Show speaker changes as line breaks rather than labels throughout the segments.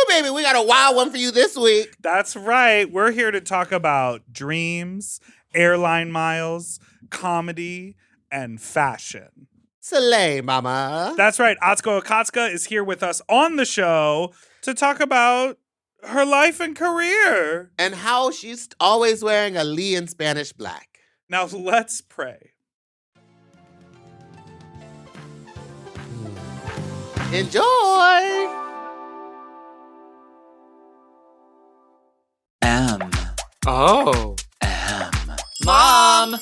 baby, we got a wild one for you this week.
That's right. We're here to talk about dreams, airline miles, comedy, and fashion.
Slay, mama.
That's right. Atsuko Okatsuka is here with us on the show to talk about her life and career.
And how she's always wearing a Lee in Spanish black.
Now let's pray.
Enjoy.
Oh.
Mom.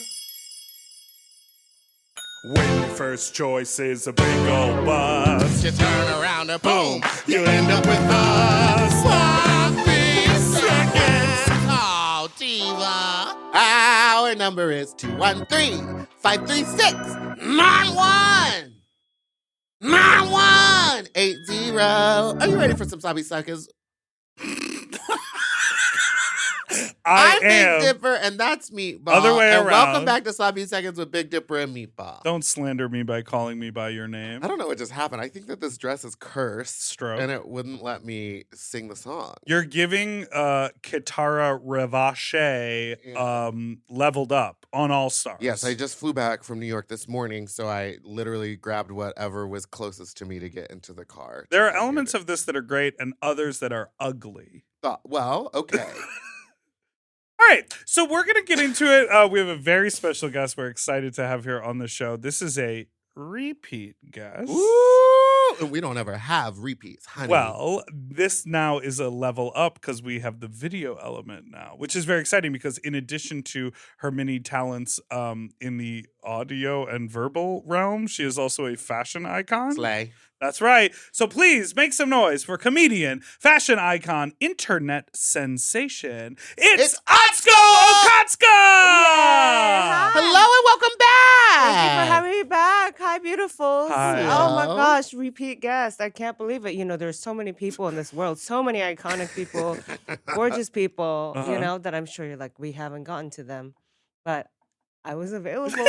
When your first choice is a big old bus,
You turn around and boom, you end up with a sloppy seconds. Oh, diva. Our number is 213-536-9180. Are you ready for some sloppy seconds? I'm
am.
Big Dipper, and that's Meatball.
Other way
and
around.
Welcome back to Sloppy Seconds with Big Dipper and Meatball.
Don't slander me by calling me by your name.
I don't know what just happened. I think that this dress is cursed.
Stroke.
And it wouldn't let me sing the song.
You're giving Kitara Revache leveled up on All Stars.
Yes, I just flew back from New York this morning, so I literally grabbed whatever was closest to me to get into the car.
There are elements of this that are great and others that are ugly.
Well, okay.
All right, so we're going to get into it. We have a very special guest we're excited to have here on the show. This is a repeat guest.
Ooh, and we don't ever have repeats, honey.
Well, this now is a level up because we have the video element now, which is very exciting because in addition to her many talents in the audio and verbal realm, she is also a fashion icon.
Slay.
That's right. So please make some noise for comedian, fashion icon, internet sensation. It's Atsuko Okatsuka!
Hi.
Hello and welcome back.
Thank you for having me back. Hi, beautifuls.
Hi.
Oh my
Hello.
gosh, repeat guest. I can't believe it. You know, there's so many people in this world, so many iconic people, gorgeous people,
Uh-huh.
you know, that I'm sure you're like, we haven't gotten to them. But I was available.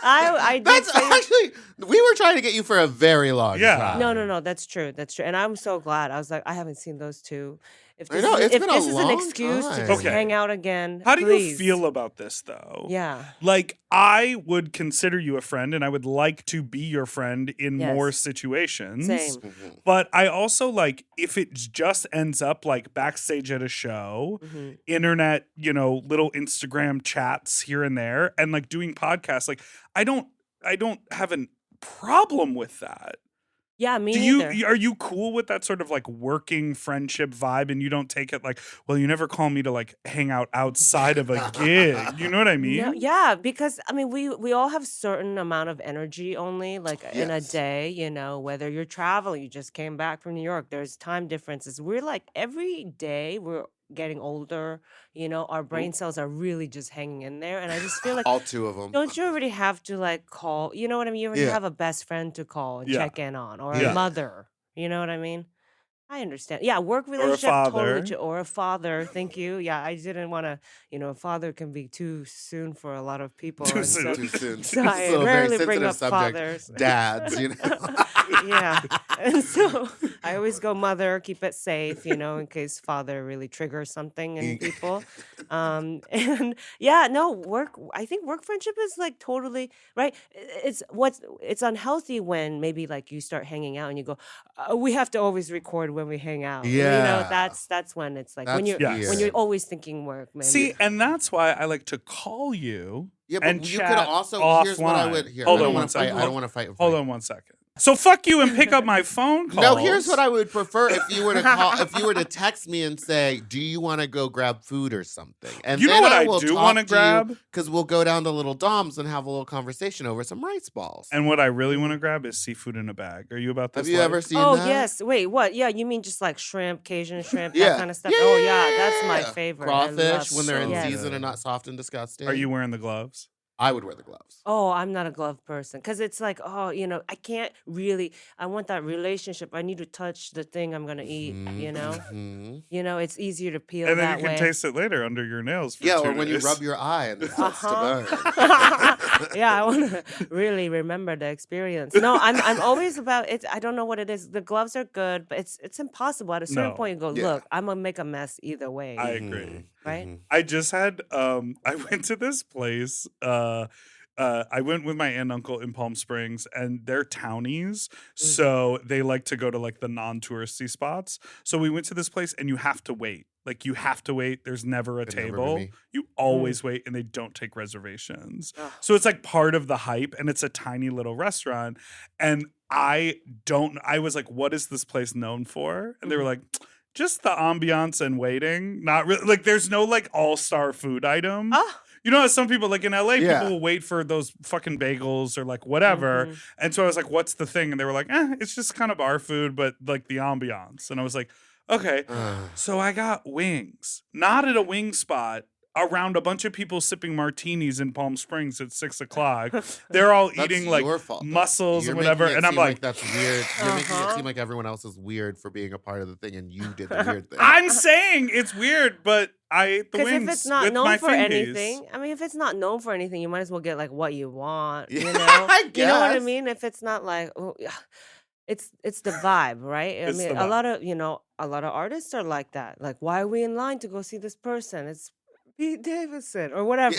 I did
That's
say-
actually, we were trying to get you for a very long
Yeah.
time.
No, that's true. That's true. And I'm so glad. I was like, I haven't seen those two. If
I
this,
know,
is,
it's
if
been a
this is an
long
excuse to
time.
just
Okay.
hang out again,
How do you
please.
feel about this, though?
Yeah.
Like, I would consider you a friend and I would like to be your friend in
Yes.
more situations.
Same.
Mhm.
But I also like if it just ends up like backstage at a show,
Mhm.
internet, little Instagram chats here and there, and like doing podcasts. Like I don't have a problem with that.
Yeah, me
Do
neither.
are you cool with that sort of like working friendship vibe and you don't take it like, well, you never call me to like hang out outside of a gig. You know what I mean?
No, yeah, because I mean, we all have certain amount of energy only, like in a
Yes.
day. You know, whether you're traveling, you just came back from New York. There's time differences. We're like every day we're getting older. You know, our brain cells are really just hanging in there, and I just feel like.
All two of them.
Don't you already have to like call? You know what I mean? You already
Yeah.
have a best friend to call and
Yeah.
check in on, or
Yeah.
a mother. You know what I mean? I understand. Yeah, work
a
relationship
father.
totally, or a father. Thank you. Yeah, I didn't want to. You know, a father can be too soon for a lot of people.
Too
and
soon.
Too soon.
So
It's
I
still a very
rarely bring
sensitive
up
subject.
fathers.
Dads, you know.
Yeah, and so I always go mother, keep it safe, you know, in case father really triggers something in people. And yeah, no, I think work friendship is like totally right. It's unhealthy when maybe like you start hanging out and you go, we have to always record when we hang out. You know,
Yeah.
that's when it's like when
That's
you're
Yes.
when you're
weird.
always thinking work. Maybe.
See, and that's why I like to call you.
Yeah, but
and
you could
chat
also. Here's what I
offline.
would. Here,
Hold
I don't
on
want
one
to fight.
second.
I don't want to fight.
Hold on one second. So fuck you and pick up my phone call.
No, here's what I would prefer if you were to call. If you were to text me and say, "Do you want to go grab food or something?" And
You know
then
what I
will
do
talk
wanna
to
grab?
because we'll go down to Little Dom's and have a little conversation over some rice balls.
And what I really want to grab is seafood in a bag. Are you about this?
Have you
life?
ever seen
Oh
that?
yes. Wait, what? Yeah, you mean just like shrimp, Cajun shrimp,
Yeah.
that kind of stuff?
Yeah,
oh
yeah,
yeah,
yeah,
that's my
yeah.
favorite. I love
Crawfish when they're in
so
yes.
season
good.
and not soft and disgusting.
Are you wearing the gloves?
I would wear the gloves.
Oh, I'm not a glove person because it's like, oh, I can't really. I want that relationship. I need to touch the thing I'm gonna eat. It's easier to peel
And then
that
you can
way.
taste it later under your nails for
Yeah,
2
or when you
days.
rub your eye and it starts to burn.
Yeah, I want to really remember the experience. No, I'm always about it. I don't know what it is. The gloves are good, but it's impossible. At a certain
No.
point, you go,
Yeah.
look, I'm gonna make a mess either way.
I agree.
Right?
I just had I went to this place I went with my aunt and uncle in Palm Springs, and they're townies, so they like to go to like the non-touristy spots. So we went to this place, and you have to wait. Like you have to wait. There's never a
It'd never be
table.
me.
You always wait, and they don't take reservations.
Ugh.
So it's like part of the hype, and it's a tiny little restaurant. And I was like, what is this place known for? And they were like, just the ambiance and waiting. Not really. Like there's no like all-star food item.
Oh.
You know, some people like in LA,
Yeah.
people will wait for those fucking bagels or like whatever. And so I was like, what's the thing? And they were like, it's just kind of our food, but like the ambiance. And I was like, okay. So I got wings, not at a wing spot, around a bunch of people sipping martinis in Palm Springs at 6 o'clock. They're all
That's
eating like
your fault.
mussels
You're
and whatever.
making it
And I'm
seem
like,
that's weird. You're making it seem like everyone else is weird for being a part of the thing, and you did the weird thing.
I'm saying it's weird, but I ate the
Because
wings
if it's not
with
known
my
for
fingies.
anything, I mean, if it's not known for anything, you might as well get like what you want.
Yeah,
You know,
I
you know what I
guess.
mean. If it's not like, oh, yeah, it's the vibe, right? I
It's
mean,
the vibe.
a lot of artists are like that. Like, why are we in line to go see this person? It's Pete Davidson or whatever.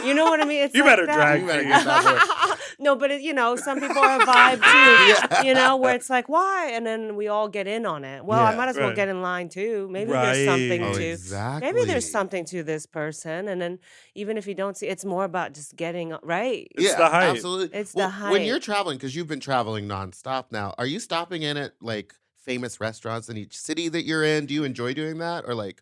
You know what I mean? It's
You
like
better
that.
drag
You better
me.
get that
No, but some people are a vibe too. Where it's like, why? And then we all get in on it. Well, I
Yeah.
might as well
Right.
get in line too. Maybe there's something
Right.
Oh,
to.
exactly.
Maybe there's something to this person, and then even if you don't see, it's more about just getting right.
It's
Yeah,
the hype.
absolutely.
It's the
When you're
hype.
traveling, because you've been traveling nonstop now, are you stopping in at like famous restaurants in each city that you're in? Do you enjoy doing that, or like,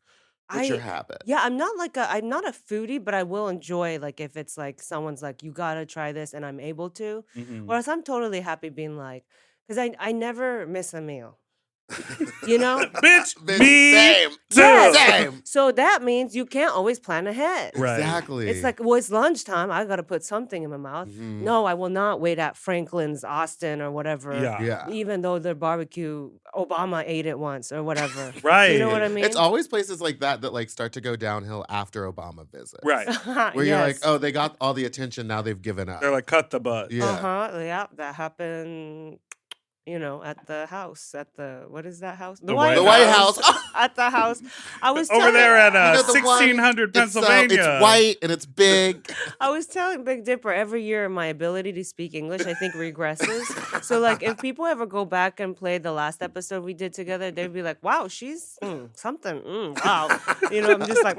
what's your habit?
Yeah, I'm not a foodie, but I will enjoy like if it's like someone's like, you gotta try this, and I'm able to.
Mhm.
Whereas I'm totally happy being like, because I never miss a meal. You know?
Bitch,
Bitch,
me
same.
too.
Yes.
Same.
So that means you can't always plan ahead.
Right.
Exactly.
It's like, well, it's lunchtime. I got to put something in my mouth. No, I will not wait at Franklin's, Austin, or whatever.
Yeah.
Yeah.
Even though their barbecue, Obama ate it once or whatever.
Right.
You know what I mean?
It's always places like that that like start to go downhill after Obama visits.
Right.
Where you're like,
Yes.
oh, they got all the attention, now they've given up.
They're like, cut the butt.
Yeah.
Yeah, that happened. At the house, what is that house?
The White
The White House.
At the house. I was
Over
telling,
there at
You know the one-
1600
It's,
Pennsylvania.
it's white and it's big.
I was telling Big Dipper every year my ability to speak English, I think, regresses. So, like, if people ever go back and play the last episode we did together, they'd be like, wow, she's something. Wow. I'm just like,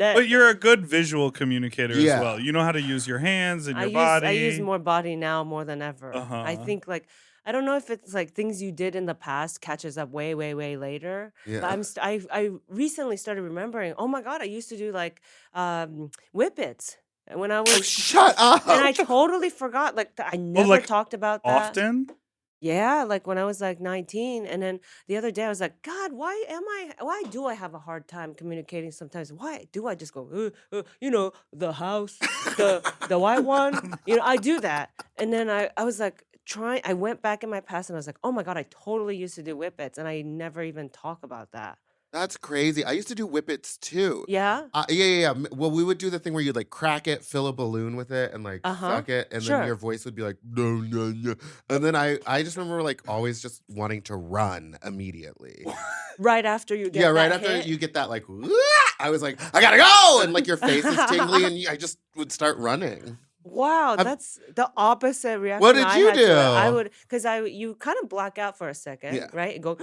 But you're a good visual communicator
Yeah.
as well. You know how to use your hands and your
I
body.
use more body now more than ever. I
Uh-huh.
think like I don't know if it's like things you did in the past catches up way, way, way later.
Yeah.
But I recently started remembering. Oh my god, I used to do like whippets when I
Oh,
was,
shut up.
and I totally forgot. Like I never
like,
talked about that.
Often?
Yeah, like when I was like 19, and then the other day I was like, God, why do I have a hard time communicating sometimes? Why do I just go, the house, the white one? I do that, and then I was like I went back in my past and I was like, oh my God, I totally used to do whippets, and I never even talk about that.
That's crazy. I used to do whippets too.
Yeah.
Yeah. Well, we would do the thing where you'd like crack it, fill a balloon with it, and like suck it, and
Sure.
then your voice would be like, no, no, no. And then I just remember like always just wanting to run immediately.
Right after you get
Yeah, right
that
after
hit?
you get that like, "Wah!" I was like, I gotta go, and like your face is tingly, and I just would start running.
Wow, that's the opposite reaction.
What did
I
you
had to it. I
do?
would, because you kind of black out for a second,
Yeah.
right? And go,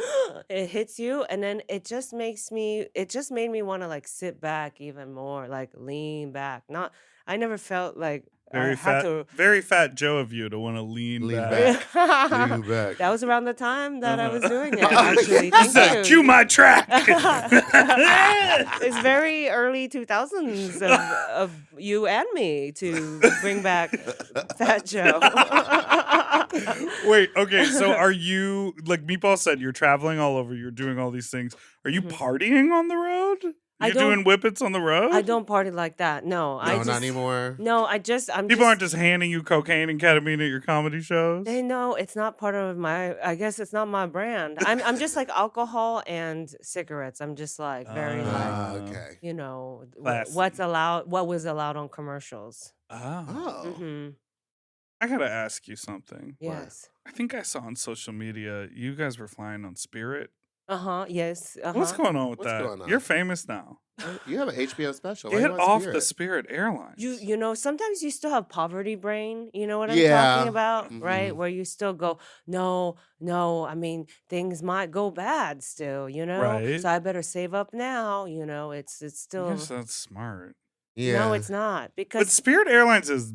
it hits you, and then it just made me want to like sit back even more, like lean back. I never felt like I
Very
had
fat,
to.
very fat Joe of you to want to lean,
Lean
back.
back. Lean back.
That was around the time that I was
Uh-huh.
doing it. Actually, thank
Said,
you.
cue my track.
It's very early 2000s of you and me to bring back Fat Joe.
Wait, okay. So are you, like Meatball said, you're traveling all over, you're doing all these things. Are you
Mhm.
partying on the road?
I
You
don't.
doing whippets on the road?
I don't party like that. No, I
No,
just.
not anymore.
No, I'm
People
just.
aren't just handing you cocaine and ketamine at your comedy shows.
They know it's not part of my. I guess it's not my brand. I'm just like alcohol and cigarettes. I'm just like very
Okay.
you know
Classy.
what's allowed, what was allowed on commercials.
Oh.
Mm-hmm.
I gotta ask you something.
Yes.
I think I saw on social media you guys were flying on Spirit.
Yes.
What's going on with
What's
that?
going on?
You're famous now.
You have an HBO special. Why
Get
you on
off
Spirit?
the Spirit Airlines.
You know, sometimes you still have poverty brain. You know what I'm
Yeah.
talking about, right?
Mhm.
Where you still go, no. I mean, things might go bad still.
Right.
So I better save up now. It's
I
still.
guess that's smart.
Yeah.
No, it's not
But
because
Spirit Airlines is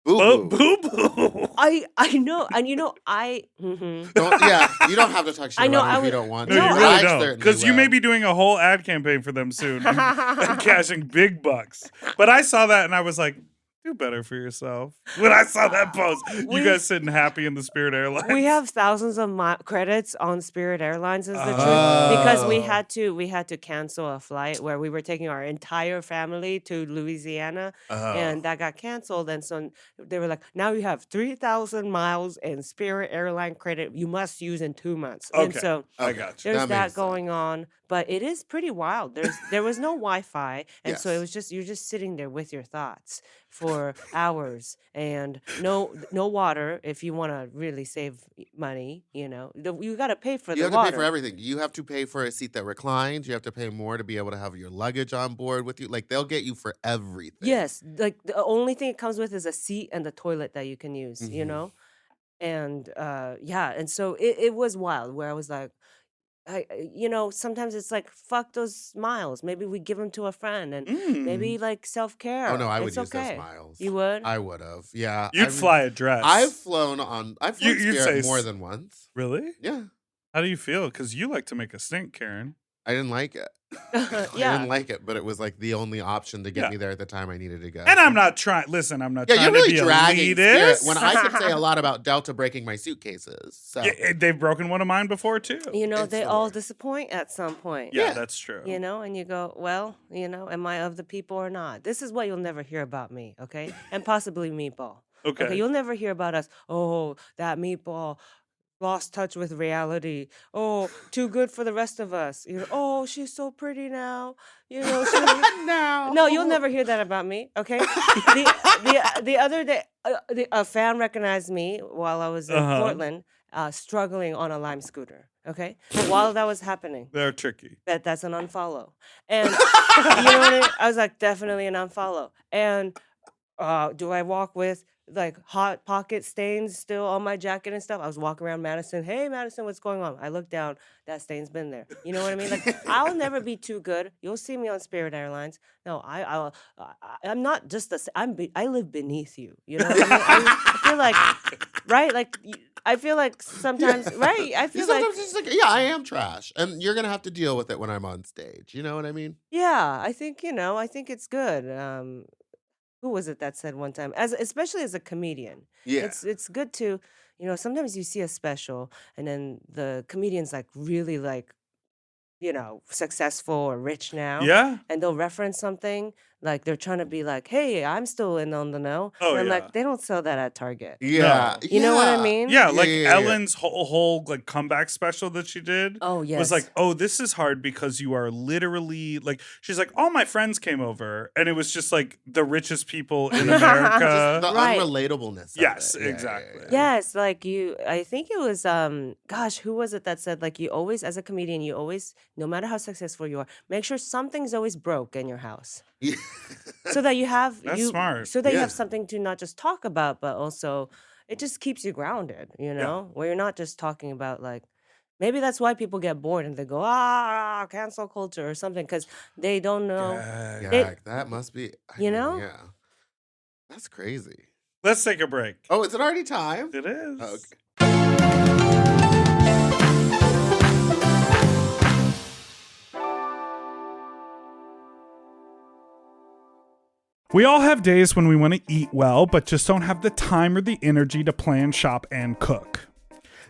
Boo boo.
boo.
I know, and I. Mhm.
You don't have to talk shit
I know,
about
I
them if you
would-
don't want
No,
to.
you
No,
really
I
don't.
certainly
Because you may
will.
be doing a whole ad campaign for them soon and cashing big bucks. But I saw that and I was like, do better for yourself. When I saw that post, you
We-
guys sitting happy in the Spirit Airlines.
We have thousands of credits on Spirit Airlines is the truth
Oh.
because we had to cancel a flight where we were taking our entire family to Louisiana and that got canceled, and so they were like, now you have 3,000 miles in Spirit Airline credit you must use in 2 months. And
Okay.
so
I
Okay.
got you.
there's that
makes
going on, but it is pretty wild. There was no Wi-Fi, and so it
Yes.
was just you're just sitting there with your thoughts for hours, and no water if you want to really save money. You got to pay for
You
the
have to
water.
pay for everything. You have to pay for a seat that reclines. You have to pay more to be able to have your luggage on board with you. Like they'll get you for everything.
Yes, like the only thing it comes with is a seat and the toilet that you can use.
Mhm.
And and so it was wild where I was like. Sometimes it's like fuck those miles. Maybe we give them to a friend, and maybe like self-care.
Oh no, I would
It's
use those
okay.
miles.
You would?
I would have. Yeah.
You'd fly a dress.
I've flown
You'd
Spirit
say
more than once.
Really?
Yeah.
How do you feel? Because you like to make a stink, Karen.
I didn't like it. I
Yeah.
didn't like it, but it was like the only option to get
Yeah.
me there at the time I needed to go.
And I'm not trying. Listen, I'm not
Yeah,
trying
you're really
to be
dragging Spirit
elitist.
when I could say a lot about Delta breaking my suitcases. So
Yeah, they've broken one of mine before too.
It's
They
the
all
worst.
disappoint at some point.
Yeah,
Yeah.
that's true.
And you go, well, am I of the people or not? This is what you'll never hear about me, okay? And possibly Meatball.
Okay.
You'll never hear about us. Oh, that Meatball lost touch with reality. Oh, too good for the rest of us. Oh, she's so pretty now. She, no, you'll never hear that about me. Okay. The other day, a fan recognized me while I was in Portland, struggling on a Lime scooter. Okay, while that was happening,
They're tricky.
that's an unfollow. And you know what I mean? I was like, definitely an unfollow. And do I walk with like hot pocket stains still on my jacket and stuff? I was walking around Madison. Hey, Madison, what's going on? I look down. That stain's been there. You know what I mean? Like I'll never be too good. You'll see me on Spirit Airlines. No, I'm not just I live beneath you. You know what I mean? I feel like, right? Like I feel like sometimes, right? I feel like,
sometimes it's like, yeah, I am trash, and you're gonna have to deal with it when I'm on stage. You know what I mean?
yeah. I think it's good. Who was it that said one time, especially as a comedian,
Yeah.
it's good to, sometimes you see a special and then the comedian's like really like, successful or rich now.
Yeah.
And they'll reference something like they're trying to be like, hey, I'm still in on the know.
Oh,
and I'm
yeah.
like, they don't sell that at Target.
Yeah.
You know what I mean?
Yeah, like
yeah.
Ellen's whole like comeback special that she did
Oh, yes.
was like, oh, this is hard because you are literally like, she's like, all my friends came over, and it was just like the richest people in America.
The
Right.
unrelatableness. Of
Yes,
it. Yeah,
exactly.
Yes, like I think it was, gosh, who was it that said, like, you always, as a comedian, you always, no matter how successful you are, make sure something's always broke in your house.
Yeah.
So that you have,
That's smart.
so that you
Yeah.
have something to not just talk about, but also it just keeps you grounded, where you're not just talking about, like, maybe that's why people get bored and they go, cancel culture or something, because they don't know.
Yeah.
Yeah, that must be. Yeah. That's crazy.
Let's take a break.
Oh, is it already time?
It is.
Okay.
We all have days when we want to eat well, but just don't have the time or the energy to plan, shop, and cook.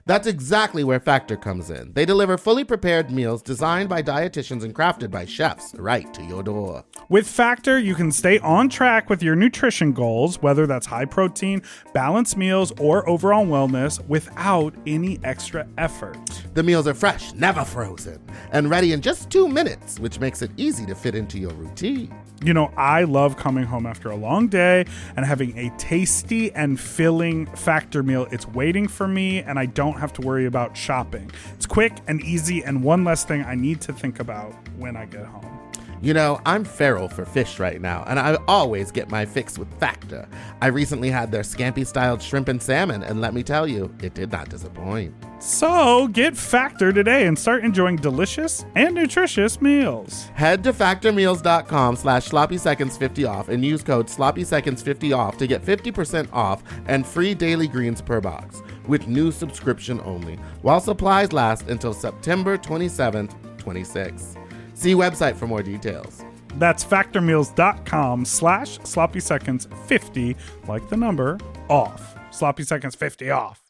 That's exactly where Factor comes in. They deliver fully prepared meals designed by dietitians and crafted by chefs right to your door.
With Factor, you can stay on track with your nutrition goals, whether that's high protein, balanced meals, or overall wellness, without any extra effort.
The meals are fresh, never frozen, and ready in just 2 minutes, which makes it easy to fit into your routine.
You know, I love coming home after a long day and having a tasty and filling Factor meal. It's waiting for me, and I don't have to worry about shopping. It's quick and easy, and one less thing I need to think about when I get home.
You know, I'm feral for fish right now, and I always get my fix with Factor. I recently had their scampi-styled shrimp and salmon, and let me tell you, it did not disappoint.
So get Factor today and start enjoying delicious and nutritious meals.
Head to factormeals.com/sloppyseconds50 off and use code sloppyseconds50 off to get 50% off and free daily greens per box with new subscription only, while supplies last until September 27th, 26. See website for more details.
That's factormeals.com/sloppyseconds50, like the number, off. Sloppy Seconds 50 off.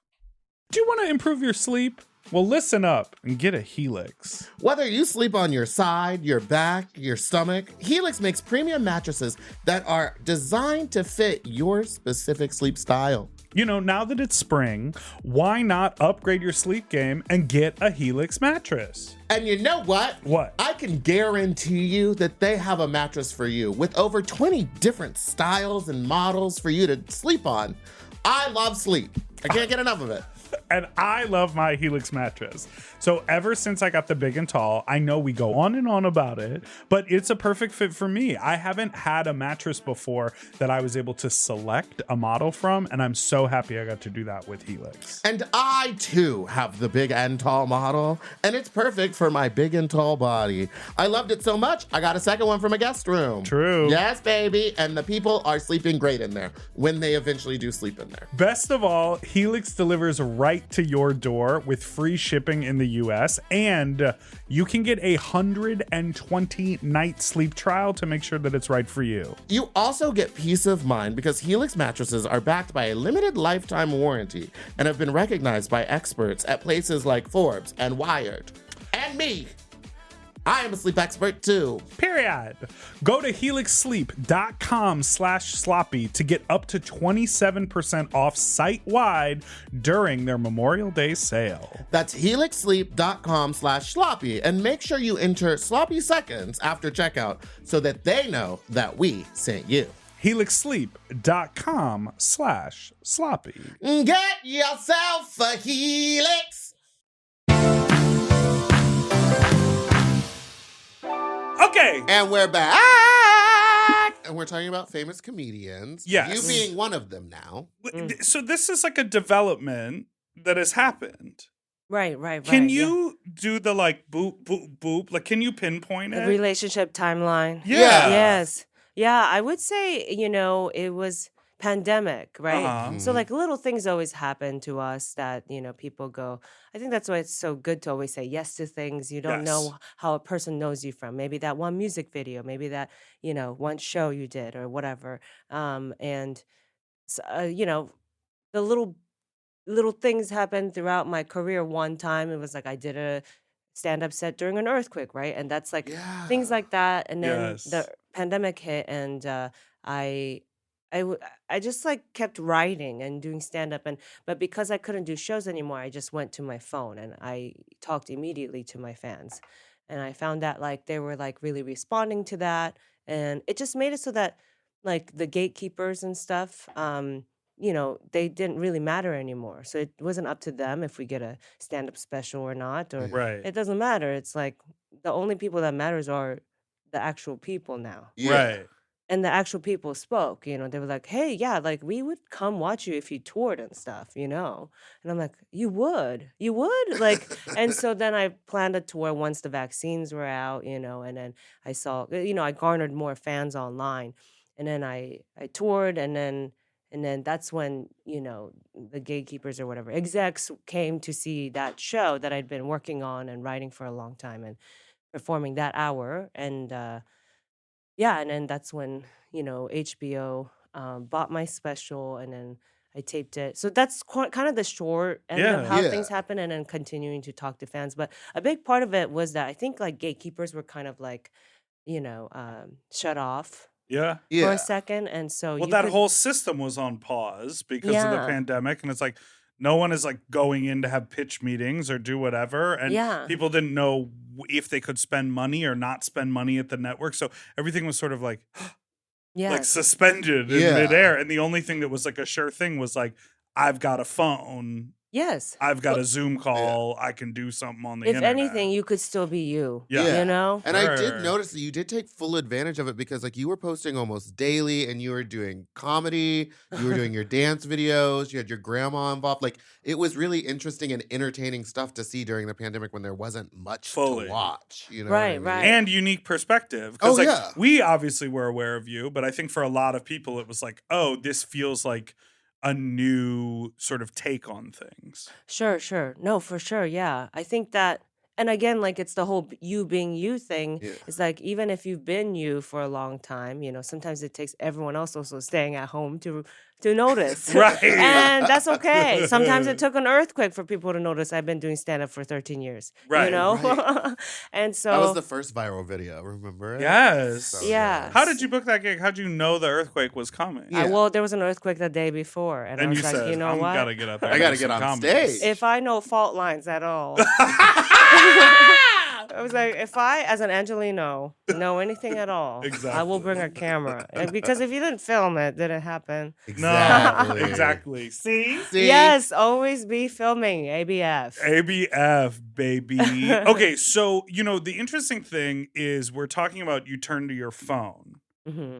Do you want to improve your sleep? Well, listen up and get a Helix.
Whether you sleep on your side, your back, your stomach, Helix makes premium mattresses that are designed to fit your specific sleep style.
You know, now that it's spring, why not upgrade your sleep game and get a Helix mattress?
And you know what?
What?
I can guarantee you that they have a mattress for you with over 20 different styles and models for you to sleep on. I love sleep. I can't get enough of it.
And I love my Helix mattress. So ever since I got the big and tall, I know we go on and on about it, but it's a perfect fit for me. I haven't had a mattress before that I was able to select a model from, and I'm so happy I got to do that with Helix.
And I, too, have the big and tall model, and it's perfect for my big and tall body. I loved it so much, I got a second one from a guest room.
True.
Yes, baby. And the people are sleeping great in there when they eventually do sleep in there.
Best of all, Helix delivers right to your door with free shipping in the US, and you can get a 120-night sleep trial to make sure that it's right for you.
You also get peace of mind because Helix mattresses are backed by a limited lifetime warranty and have been recognized by experts at places like Forbes and Wired. And me. I am a sleep expert too.
Period. Go to helixsleep.com/sloppy to get up to 27% off site-wide during their Memorial Day sale.
That's helixsleep.com/sloppy, and make sure you enter sloppy seconds after checkout so that they know that we sent you.
helixsleep.com/sloppy.
Get yourself a Helix.
Okay.
And we're back. And we're talking about famous comedians.
Yes.
You being one of them now.
So this is like a development that has happened.
Right.
Can you do the like boop, boop, boop? Like, can you pinpoint
The
it?
relationship timeline?
Yeah.
Yes. Yeah, I would say, it was pandemic, right?
Uh-huh.
So like little things always happen to us that, people go, I think that's why it's so good to always say yes to things you don't
Yes.
know how a person knows you from. Maybe that one music video, maybe that, one show you did or whatever. And, the little things happened throughout my career. One time it was like I did a stand-up set during an earthquake, right? And that's like things like that. And then
Yes.
the pandemic hit, and I just like kept writing and doing stand-up, but because I couldn't do shows anymore, I just went to my phone and I talked immediately to my fans, and I found that like they were like really responding to that, and it just made it so that like the gatekeepers and stuff, they didn't really matter anymore. So it wasn't up to them if we get a stand-up special or not, or
Right.
it doesn't matter. It's like the only people that matters are the actual people now.
Right.
And the actual people spoke, they were like, hey, yeah, like we would come watch you if you toured and stuff. And I'm like, you would? Like, and so then I planned a tour once the vaccines were out, and then I saw, I garnered more fans online, and then I toured, and then that's when, the gatekeepers or whatever execs came to see that show that I'd been working on and writing for a long time and performing that hour. And, and then that's when, HBO bought my special, and then I taped it. So that's kind of the short end of
Yeah.
how
Yeah.
things happen, and then continuing to talk to fans. But a big part of it was that I think like gatekeepers were kind of like, shut off
Yeah.
for
Yeah.
a second, and so
Well,
you
that
could,
whole system was on pause because of the
yeah,
pandemic, and it's like no one is like going in to have pitch meetings or do whatever, and
yeah,
people didn't know if they could spend money or not spend money at the network, so everything was sort of like
yes,
suspended in
Yeah.
midair, and the only thing that was like a sure thing was like I've got a phone,
yes.
I've got
Well,
a Zoom
yeah.
call, I can do something on the
If
internet.
anything, you could still be you.
Yeah.
You know?
And I did
Sure.
notice that you did take full advantage of it because like you were posting almost daily and you were doing comedy, you were doing your dance videos, you had your grandma involved. Like it was really interesting and entertaining stuff to see during the pandemic when there wasn't much
Fully.
to watch. You know what I
Right,
mean?
right.
And unique perspective.
Oh,
Because like
yeah.
we obviously were aware of you, but I think for a lot of people it was like, oh, this feels like a new sort of take on things.
Sure, sure. No, for sure. Yeah. I think that, and again, like it's the whole you being you thing.
Yeah.
It's like even if you've been you for a long time, sometimes it takes everyone else also staying at home to notice.
Right.
And that's okay. Sometimes it took an earthquake for people to notice I've been doing stand up for 13 years.
Right.
Right.
And so
That was the first viral video, remember it?
Yes.
So
Yeah.
good.
How did you book that gig? How'd you know the earthquake was coming?
Yeah.
well, there was an earthquake the day before, and I
And
was
you
like,
said,
you know
I'm
what?
gotta get out there.
I
and
gotta
do
get
some
on
comedy."
stage.
If I know fault lines at all, I was like, if I, as an Angelino, know anything at all, I will bring a camera. Because if you didn't film it, did it happen?
No,
Exactly.
exactly. See?
See?
Yes, always be filming ABF.
ABF, baby. Okay, so, the interesting thing is we're talking about you turn to your phone.
Hmm.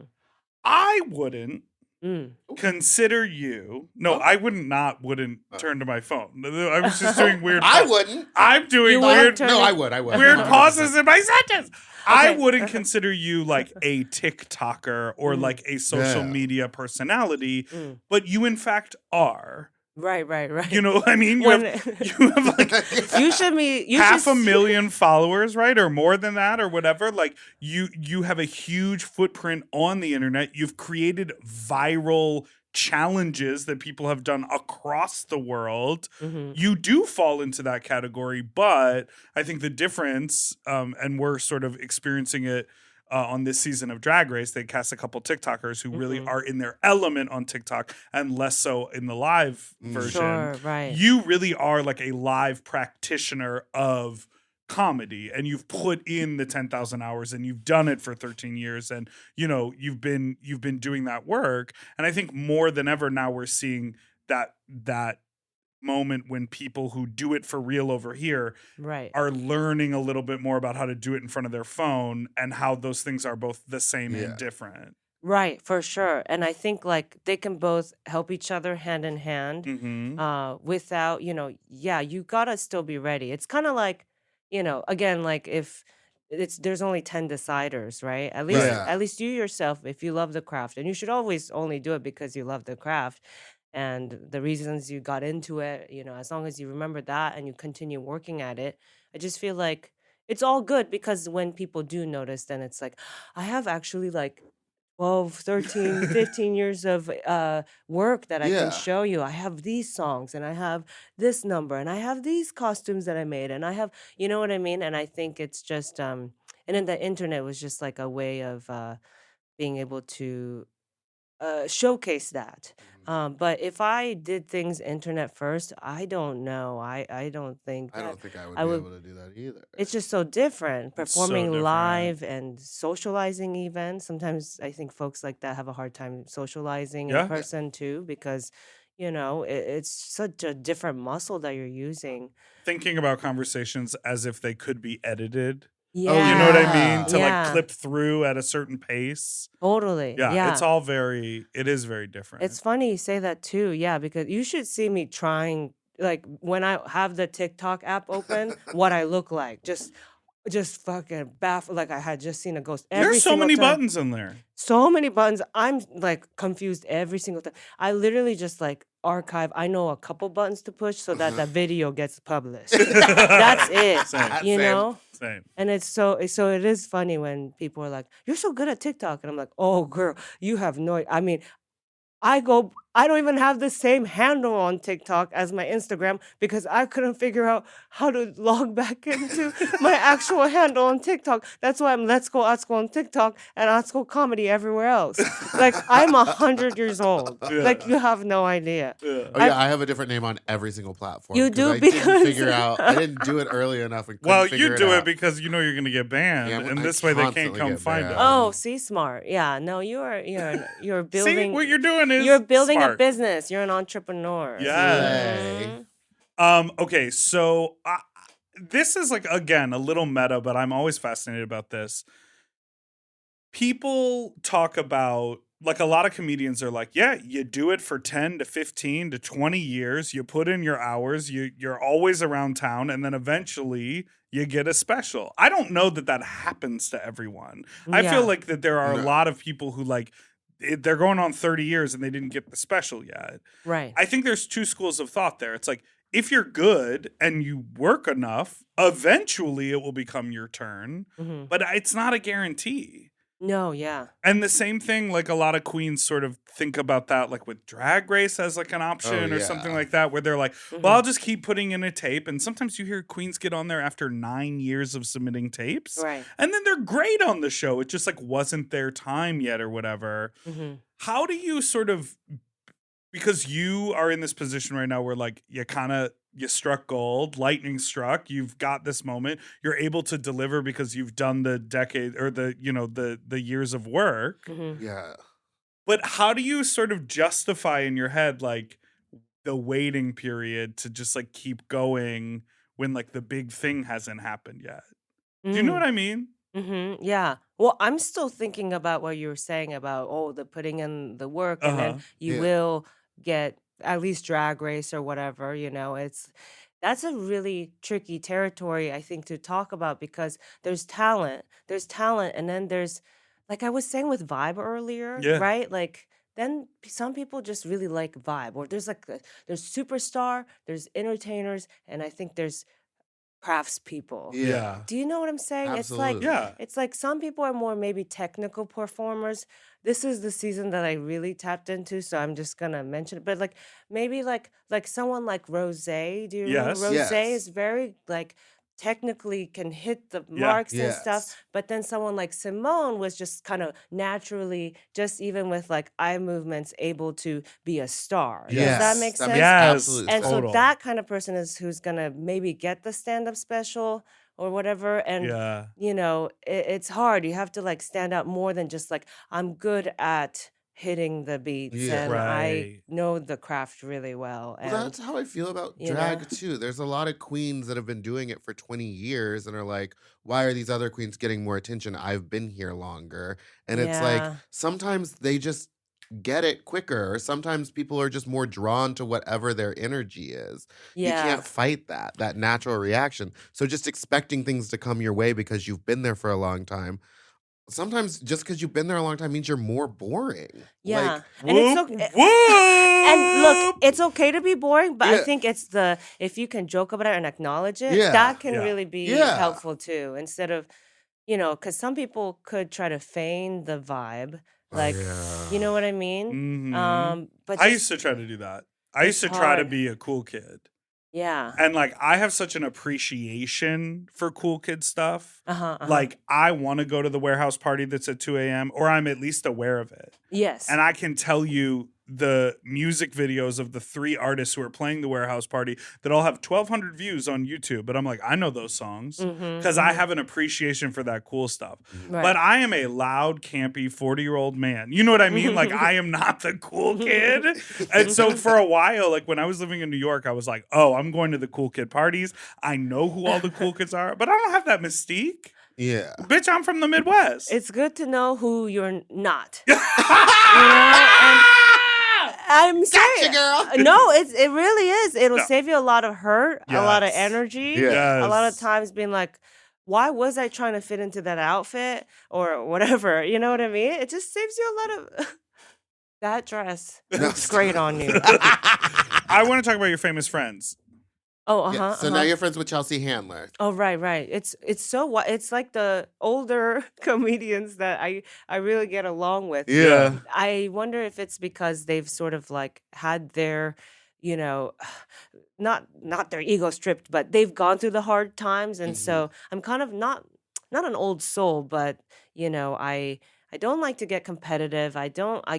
I wouldn't
Mm.
consider you. No,
Oh.
I wouldn't turn to my phone. I was just doing weird.
I wouldn't.
I'm doing
You wouldn't
weird,
turn
No,
it-
I would. I would.
weird
100%.
pauses in my sentence. I
Okay.
wouldn't consider you like a TikToker or
Mm.
like a social
Yeah.
media personality,
Mm.
but you in fact are.
Right.
You know what I mean? You
When-
have like
You should be. You
half
should
a million followers, right? Or more than that or whatever. Like you have a huge footprint on the internet. You've created viral challenges that people have done across the world.
Mhm.
You do fall into that category, but I think the difference, and we're sort of experiencing it on this season of Drag Race, they cast a couple TikTokers who really
Mhm.
are in their element on TikTok and less so in the live version.
Sure. Right.
You really are like a live practitioner of comedy, and you've put in the 10,000 hours and you've done it for 13 years, and you've been doing that work. And I think more than ever now we're seeing that moment when people who do it for real over here
Right.
are learning a little bit more about how to do it in front of their phone and how those things are both the same
Yeah.
and different.
Right. For sure. And I think like they can both help each other hand in hand.
Mm-hmm.
Without, you gotta still be ready. It's kind of like, again, like if there's only 10 deciders, right? At least,
Yeah.
at least you yourself, if you love the craft, and you should always only do it because you love the craft and the reasons you got into it, as long as you remember that and you continue working at it, I just feel like it's all good because when people do notice, then it's like, I have actually like 12, 13, 15 years of work that I
Yeah.
can show you. I have these songs and I have this number and I have these costumes that I made and I have, you know what I mean? And I think it's just, and then the internet was just like a way of being able to showcase that. But if I did things internet first, I don't know. I don't think
I
that
don't think I would
I
be
would.
able to do that either.
It's just so different.
It's so
Performing
different.
live and socializing even. Sometimes I think folks like that have a hard time socializing
Yeah.
in person too because, it's such a different muscle that you're using.
Thinking about conversations as if they could be edited.
Yeah.
You know what I mean? To
Yeah.
like clip through at a certain pace.
Totally.
Yeah,
Yeah.
it is very different.
It's funny you say that too. Yeah, because you should see me trying, like when I have the TikTok app open, what I look like. Just fucking baffled. Like I had just seen a ghost. Every
There's so
single
many
time.
buttons in there.
So many buttons. I'm like confused every single time. I literally just like archive. I know a couple buttons to push so that the video gets published. That's it.
Same.
You
Same.
know?
Same.
And it's so it is funny when people are like, "You're so good at TikTok," and I'm like, "Oh, girl, you have no." I mean, I go I don't even have the same handle on TikTok as my Instagram because I couldn't figure out how to log back into my actual handle on TikTok. That's why I'm Let's Go Atsuko on TikTok and Atsuko Comedy everywhere else. Like, I'm 100 years old. Like,
Yeah.
you have no idea.
Yeah.
Oh yeah, I have a different name on every single platform.
You do
I didn't
because-
figure out. I didn't do it early enough. And
Well,
couldn't
you
figure
do
it
it
out.
because you know you're gonna get banned,
Yeah,
and
I
this way they can't
constantly
come
get
find
banned.
us.
Oh, see, smart. Yeah, no, you're
See,
building.
what you're doing is
You're building a
smart.
business. You're an entrepreneur.
Yes.
Mhm.
Okay, so this is like again a little meta, but I'm always fascinated about this. People talk about like a lot of comedians are like, yeah, you do it for 10 to 15 to 20 years, you put in your hours, you're always around town, and then eventually you get a special. I don't know that happens to everyone. I
Yeah.
feel like that there are a
No.
lot of people who like they're going on 30 years and they didn't get the special yet.
Right.
I think there's two schools of thought there. It's like if you're good and you work enough, eventually it will become your turn,
hmm
but it's not a guarantee.
No, yeah.
And the same thing, like a lot of queens sort of think about that, like with Drag Race as like an option or something
yeah.
like that, where they're like,
Mhm.
well, I'll just keep putting in a tape. And sometimes you hear queens get on there after 9 years of submitting tapes.
Right.
And then they're great on the show. It just like wasn't their time yet or whatever.
hmm
How do you sort of, because you are in this position right now where like you struck gold, lightning struck, you've got this moment, you're able to deliver because you've done the decade or the years of work.
hmm
Yeah.
But how do you sort of justify in your head like the waiting period to just like keep going when like the big thing hasn't happened yet? Do you know what I mean?
Yeah. Well, I'm still thinking about what you were saying about the putting in the work and then you
Yeah.
will get at least Drag Race or whatever, that's a really tricky territory, I think, to talk about because there's talent. There's talent and then there's like I was saying with Vibe earlier,
Yeah.
right? Like then some people just really like Vibe or there's there's superstar, there's entertainers, and I think there's craftspeople.
Yeah.
Do you know what I'm saying?
Absolutely.
Yeah.
It's like some people are more maybe technical performers. This is the season that I really tapped into, so I'm just gonna mention it. But like maybe like someone like Rose. Do you remember
Yes.
Rose
Yes.
is very like technically can hit the
Yeah.
marks and stuff.
Yes.
But then someone like Simone was just kind of naturally, just even with like eye movements, able to be a star. Does that
Yes.
make
That
sense?
makes
Yes.
absolute
And
sense.
Total.
so that kind of person is who's gonna maybe get the stand-up special or whatever. And
Yeah.
it's hard. You have to like stand out more than just like I'm good at hitting the beats
Yeah.
and I
Right.
know the craft really well.
Well,
And
that's how I feel about
you know,
drag too. There's a lot of queens that have been doing it for 20 years and are like, why are these other queens getting more attention? I've been here longer. And it's like
yeah,
sometimes they just get it quicker, or sometimes people are just more drawn to whatever their energy is. You
yeah,
can't fight that natural reaction. So just expecting things to come your way because you've been there for a long time. Sometimes just because you've been there a long time means you're more boring.
yeah.
Like,
And it's
Whoop,
okay.
whoop.
And look, it's okay to be boring, but I
yeah,
think it's if you can joke about it and acknowledge it,
yeah,
that can
Yeah.
really be
yeah.
helpful too. Instead of, because some people could try to feign the vibe,
Oh,
like, you
yeah.
know what I mean? But
I
just
used to try to do that. I
it's
used to try to
hard.
be a cool kid.
Yeah.
And like I have such an appreciation for cool kid stuff.
Uh-huh.
Like I want to go to the warehouse party that's at 2 a.m. or I'm at least aware of it.
Yes.
And I can tell you the music videos of the 3 artists who are playing the warehouse party that all have 1,200 views on YouTube. But I'm like, I know those songs because I have an appreciation for that cool stuff.
Right.
But I am a loud, campy 40-year-old man. You know what I mean? Like I am not the cool kid. And so for a while, like when I was living in New York, I was like, oh, I'm going to the cool kid parties. I know who all the cool kids are, but I don't have that mystique.
Yeah.
Bitch, I'm from the Midwest.
It's good to know who you're not. And I'm saying,
girl.
no, it really is. It'll
No.
save you a lot of hurt, a lot of
Yes.
energy,
Yeah.
a lot of
Yes.
times being like, why was I trying to fit into that outfit or whatever? You know what I mean? It just saves you a lot of that dress
No,
looks great on you.
I want to talk about your famous friends.
Oh,
Yeah. So now you're friends with Chelsea Handler.
Oh, right. It's so it's like the older comedians that I really get along with.
Yeah.
I wonder if it's because they've sort of like had their, you know, not their ego stripped, but they've gone through the hard times, and
Hmm.
so I'm kind of not an old soul, but I don't like to get competitive. I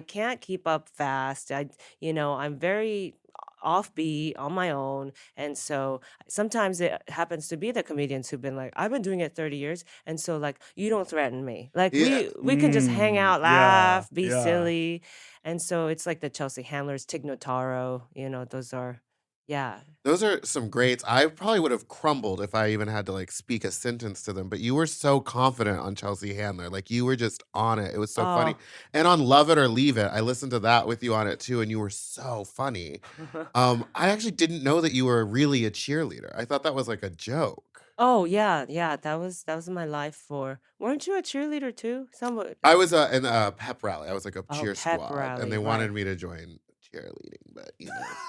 can't keep up fast. I'm very offbeat on my own, and so sometimes it happens to be the comedians who've been like, I've been doing it 30 years, and so like you don't threaten me. Like
Yeah.
we can just hang out,
Yeah.
laugh, be
Yeah.
silly. And so it's like the Chelsea Handlers, Tig Notaro, those are yeah.
Those are some greats. I probably would have crumbled if I even had to like speak a sentence to them, but you were so confident on Chelsea Handler. Like you were just on it. It was so funny.
Oh.
And on Love It or Leave It, I listened to that with you on it too, and you were so funny. I actually didn't know that you were really a cheerleader. I thought that was like a joke.
Oh yeah, that was my life for. Weren't you a cheerleader too? Somewhat.
I was in a pep rally. I was like a
Oh,
cheer
pep
squad, and
rally,
they wanted
right.
me to join cheerleading, but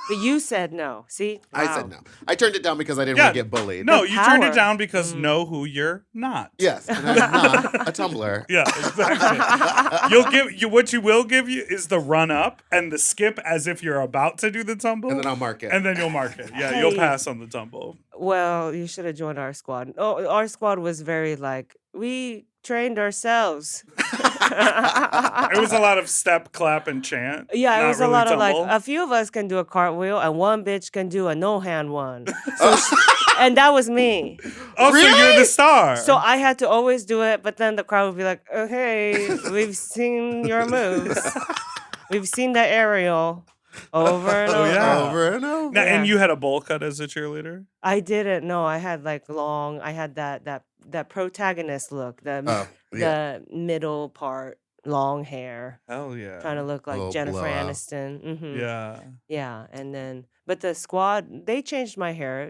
But you said no. See?
I said
Wow.
no. I turned it down because I didn't
Yeah.
want to get bullied.
No,
The
you turned it
power.
down because know who you're not.
Yes, and I'm not a Tumblr.
Yeah, exactly. What you will give you is the run up and the skip as if you're about to do the tumble.
And then I'll mark it.
And then you'll mark it. Yeah, you'll
Hey.
pass on the tumble.
Well, you should have joined our squad. Oh, our squad was very like, we trained ourselves.
It was a lot of step, clap, and chant.
Yeah, it
not
was a
really
lot of like
tumble.
a few of us can do a cartwheel and one bitch can do a no hand one. So and that was me.
Oh, so you're
Really?
the star.
So I had to always do it, but then the crowd would be like, "Oh, hey, we've seen your moves. We've seen the aerial over and
Oh,
over."
yeah.
Over and over.
Now,
Yeah.
and you had a bowl cut as a cheerleader?
I didn't. No, I had like I had that protagonist look,
Oh, yeah.
the middle part, long hair,
Hell yeah.
trying to look like
little
Jennifer
blowout.
Aniston.
Yeah.
Yeah, and then but the squad they changed my hair.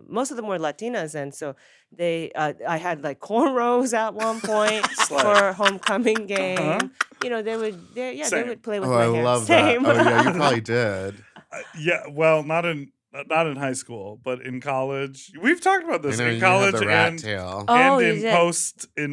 Most of them were Latinas, and so I had like cornrows at one point
Slay.
for homecoming game.
Uh-huh.
They
Same.
would play with
Oh,
my
I
hair.
love
Same.
that. Oh, yeah, you probably did.
Yeah, well, not in high school, but in college. We've talked about
I
this
know
in
you
college
had the rat
and
tail.
Oh,
and
you
in
did.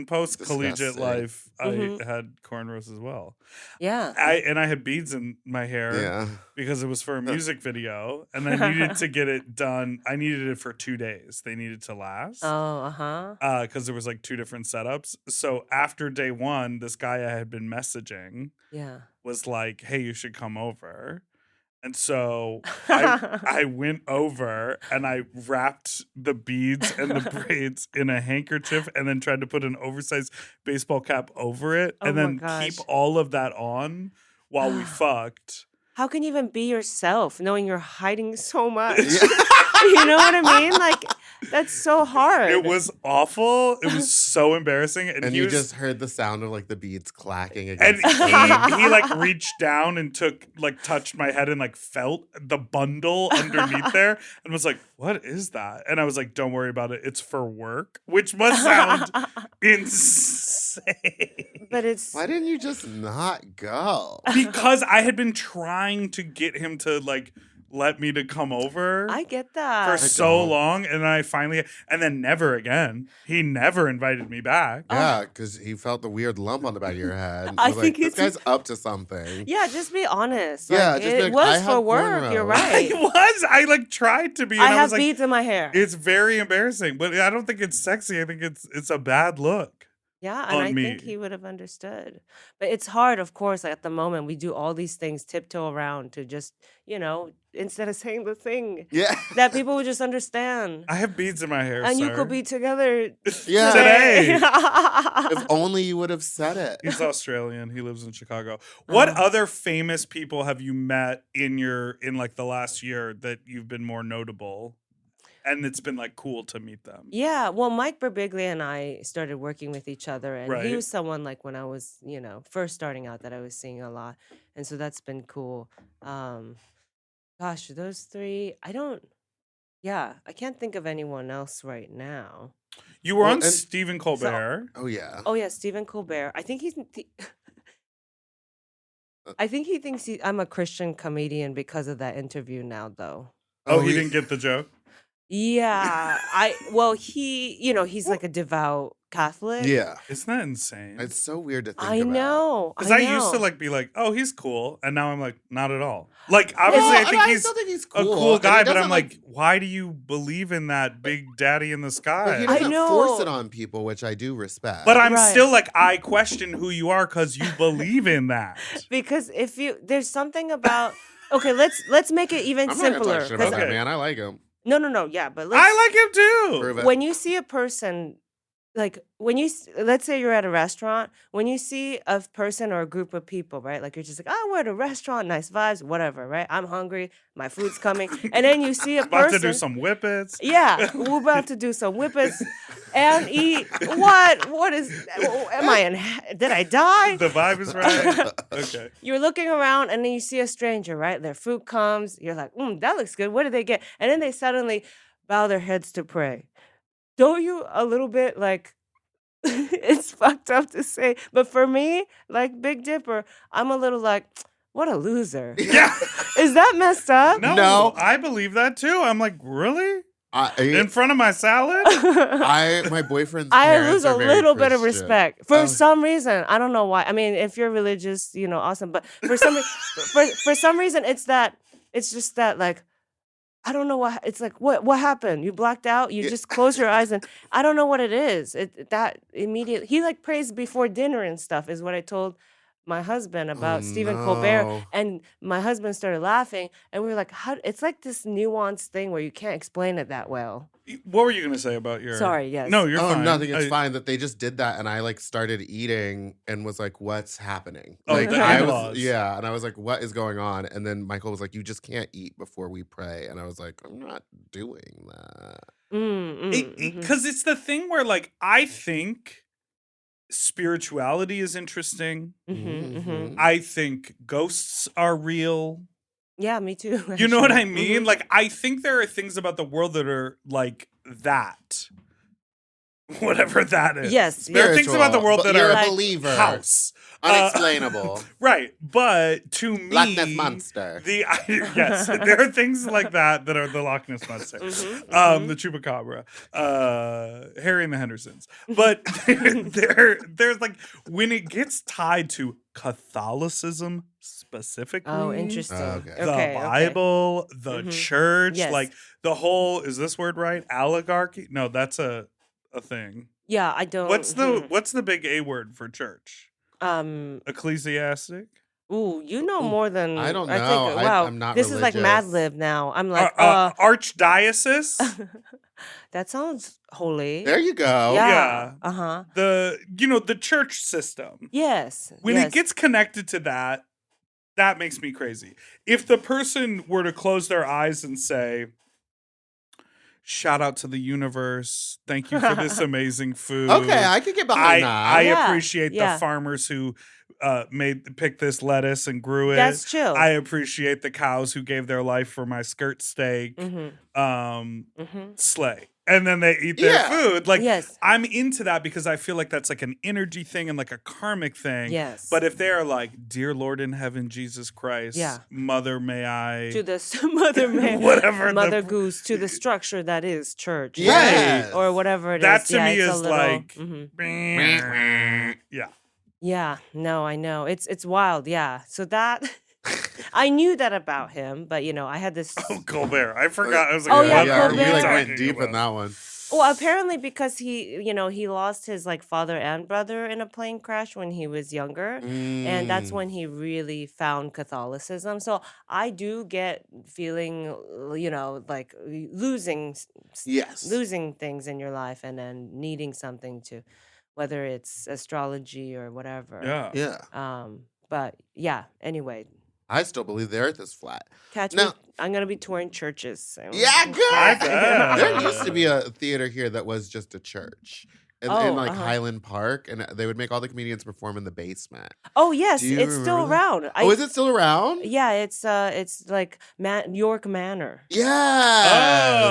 post collegiate
Disgusting.
life,
Mhm.
I had cornrows as well.
Yeah.
I had beads in my hair
Yeah.
because it was for a music video, and I needed to get it done. I needed it for 2 days. They needed to last.
Oh, uh-huh.
Because there was like 2 different setups. So after day 1, this guy I had been messaging
Yeah.
was like, "Hey, you should come over." And so I went over and I wrapped the beads and the braids in a handkerchief and then tried to put an oversized baseball cap over it
Oh
and
my
then
gosh.
keep all of that on while we fucked.
How can you even be yourself knowing you're hiding so much?
Yeah.
You know what I mean? Like that's so hard.
It was awful. It was so embarrassing. And,
And
he
you
was,
just heard the sound of like the beads clacking
and
against the curtain.
he like reached down and touched my head and like felt the bundle underneath there and was like, "What is that?" And I was like, "Don't worry about it. It's for work," which must sound insane.
But it's
Why didn't you just not go?
Because I had been trying to get him to like let me to come over
I get
for
that.
so
don't.
long, and I finally, and then never again. He never invited me back.
Yeah, because he felt the weird lump on the back of your head.
I
I was
think
like, this
it's-
guy's up to something.
Yeah, just be honest.
Yeah,
Like,
just be
it
like,
was
"I
for
have
work. You're
cornrows."
right.
It was. I like tried to be. And
I
I
have
was like,
beads in my hair.
it's very embarrassing, but I don't think it's sexy. I think it's a bad look.
Yeah, and
on
I think
me.
he would have understood. But it's hard, of course, like at the moment we do all these things tiptoe around to just, instead of saying the thing
Yeah.
that people would just understand.
I have beads in my hair,
And you
sir.
could be together
Yeah.
Today.
If only you would have said it.
He's Australian. He lives in Chicago. What
Oh.
other famous people have you met in like the last year that you've been more notable? And it's been like cool to meet them.
Yeah, well, Mike Birbiglia and I started working with each other, and he
Right.
was someone like when I was, first starting out that I was seeing a lot, and so that's been cool. Gosh, those three, I can't think of anyone else right now.
You were
Well,
on
and-
Stephen Colbert.
Oh, yeah.
Oh yeah, Stephen Colbert. I think I think he thinks I'm a Christian comedian because of that interview now, though.
Oh, he didn't get the joke?
Yeah, he's like a devout Catholic.
Yeah.
Isn't that insane?
It's so weird to think
I
about.
know.
Because I used to be like, oh, he's cool. And now I'm like, not at all. Like, obviously,
Well,
I think
I
he's
still think he's
a
cool.
cool
And
guy,
he
but I'm
doesn't,
like, why do you believe in that big daddy in the
But
sky?
he
I
doesn't
know.
force it on people, which I do respect.
But I'm
Right.
still like, I question who you are because you believe in that.
Because there's something about okay, let's make it even
I'm not gonna
simpler.
talk shit about
'cause-
that
Okay.
man. I like him.
No, yeah, but let's
I like him too.
Prove it.
when you see a person like let's say you're at a restaurant, when you see a person or a group of people, right? Like you're just like, oh, we're at a restaurant, nice vibes, whatever, right? I'm hungry, my food's coming, and then you see a
About
person.
to do some whippets.
Yeah, we're about to do some whippets and eat. What is? Am I in? Did I die?
The vibe is right. Okay.
You're looking around and then you see a stranger, right? Their food comes. You're like, that looks good. What did they get? And then they suddenly bow their heads to pray. Don't you a little bit like, it's fucked up to say, but for me, like Big Dipper, I'm a little like, what a loser.
Yeah.
Is that messed up?
No, I believe that too. I'm like, really? In front of my salad?
My boyfriend's
I
parents
lose a
are very
little bit of
Christian.
respect for some reason. I don't know why. I mean, if you're religious, awesome. But for some for some reason, it's just that like, I don't know what it's like. What happened? You blacked out. You just close your eyes and I don't know what it is. That immediate. He like prays before dinner and stuff is what I told my husband about Stephen Colbert, and my husband started laughing, and we were like, "How?" It's like this nuanced thing where you can't explain it that well.
What were you going to say about your...
Sorry, yes.
No, you're fine.
Nothing. It's fine that they just did that, and I like started eating and was like, "What's happening?"
Oh,
Like
the
I
in-laws.
was, yeah, and I was like, "What is going on?" And then Michael was like, "You just can't eat before we pray," and I was like, "I'm not doing that."
Because it's the thing where, like, I think spirituality is interesting. I think ghosts are real.
Yeah, me too.
You know what I
actually.
mean? Like, I think there are things about the world that are like that. Whatever that is.
Yes,
There are things about the world
but
that
you're
are
a
like
believer.
house.
Unexplainable.
Right. But to me,
Loch Ness Monster.
Yes, there are things like that that are the Loch Ness Monster, the Chupacabra, Harry and the Hendersons. But there's like when it gets tied to Catholicism specifically.
Oh, interesting.
Okay.
The Bible, the church,
Yes.
like the whole, is this word right? Oligarchy? No, that's a thing.
Yeah, I don't.
What's the big A word for church? Ecclesiastic?
Ooh, you know more than
I don't
I
know.
think. Wow,
I'm not
this is like Mad
religious.
Lib now. I'm like,
Archdiocese?
that sounds holy.
There you go.
Yeah.
Uh huh.
The church system.
Yes.
When
yes.
it gets connected to that makes me crazy. If the person were to close their eyes and say, shout out to the universe. Thank you for this amazing food.
Okay, I could get behind that.
I
Yeah,
appreciate
yeah.
the farmers who picked this lettuce and grew it.
That's chill.
I appreciate the cows who gave their life for my skirt steak. Slay. And then they eat their food. Like,
Yes.
I'm into that because I feel like that's like an energy thing and like a karmic thing.
Yes.
But if they're like, dear Lord in heaven, Jesus Christ,
Yeah.
Mother, may I...
to the mother man,
Whatever
mother goose, to the structure that is church,
Yes.
or whatever it is.
That to me
it's a
is
little-
like...
Mhm.
Yeah.
Yeah, no, I know. It's wild, yeah. So that I knew that about him, but I had this
Oh, Colbert. I forgot. I was like,
Oh, yeah,
what are
Colbert.
we
We like
talking
went deep
about?
in that one.
well, apparently because he lost his like father and brother in a plane crash when he was younger. And that's when he really found Catholicism. So I do get feeling, like losing
Yes.
losing things in your life and then needing something to, whether it's astrology or whatever.
Yeah.
Yeah.
But yeah, anyway,
I still believe the earth is flat.
catch
Now-
me. I'm gonna be touring churches. So.
Yeah,
I
good.
bet.
There used to be a theater here that was just a church. In like
uh-huh.
Highland Park, and they would make all the comedians perform in the basement.
Oh yes,
Do you
it's still
remember that?
around.
Is it still around?
Yeah, it's like York Manor.
Yes.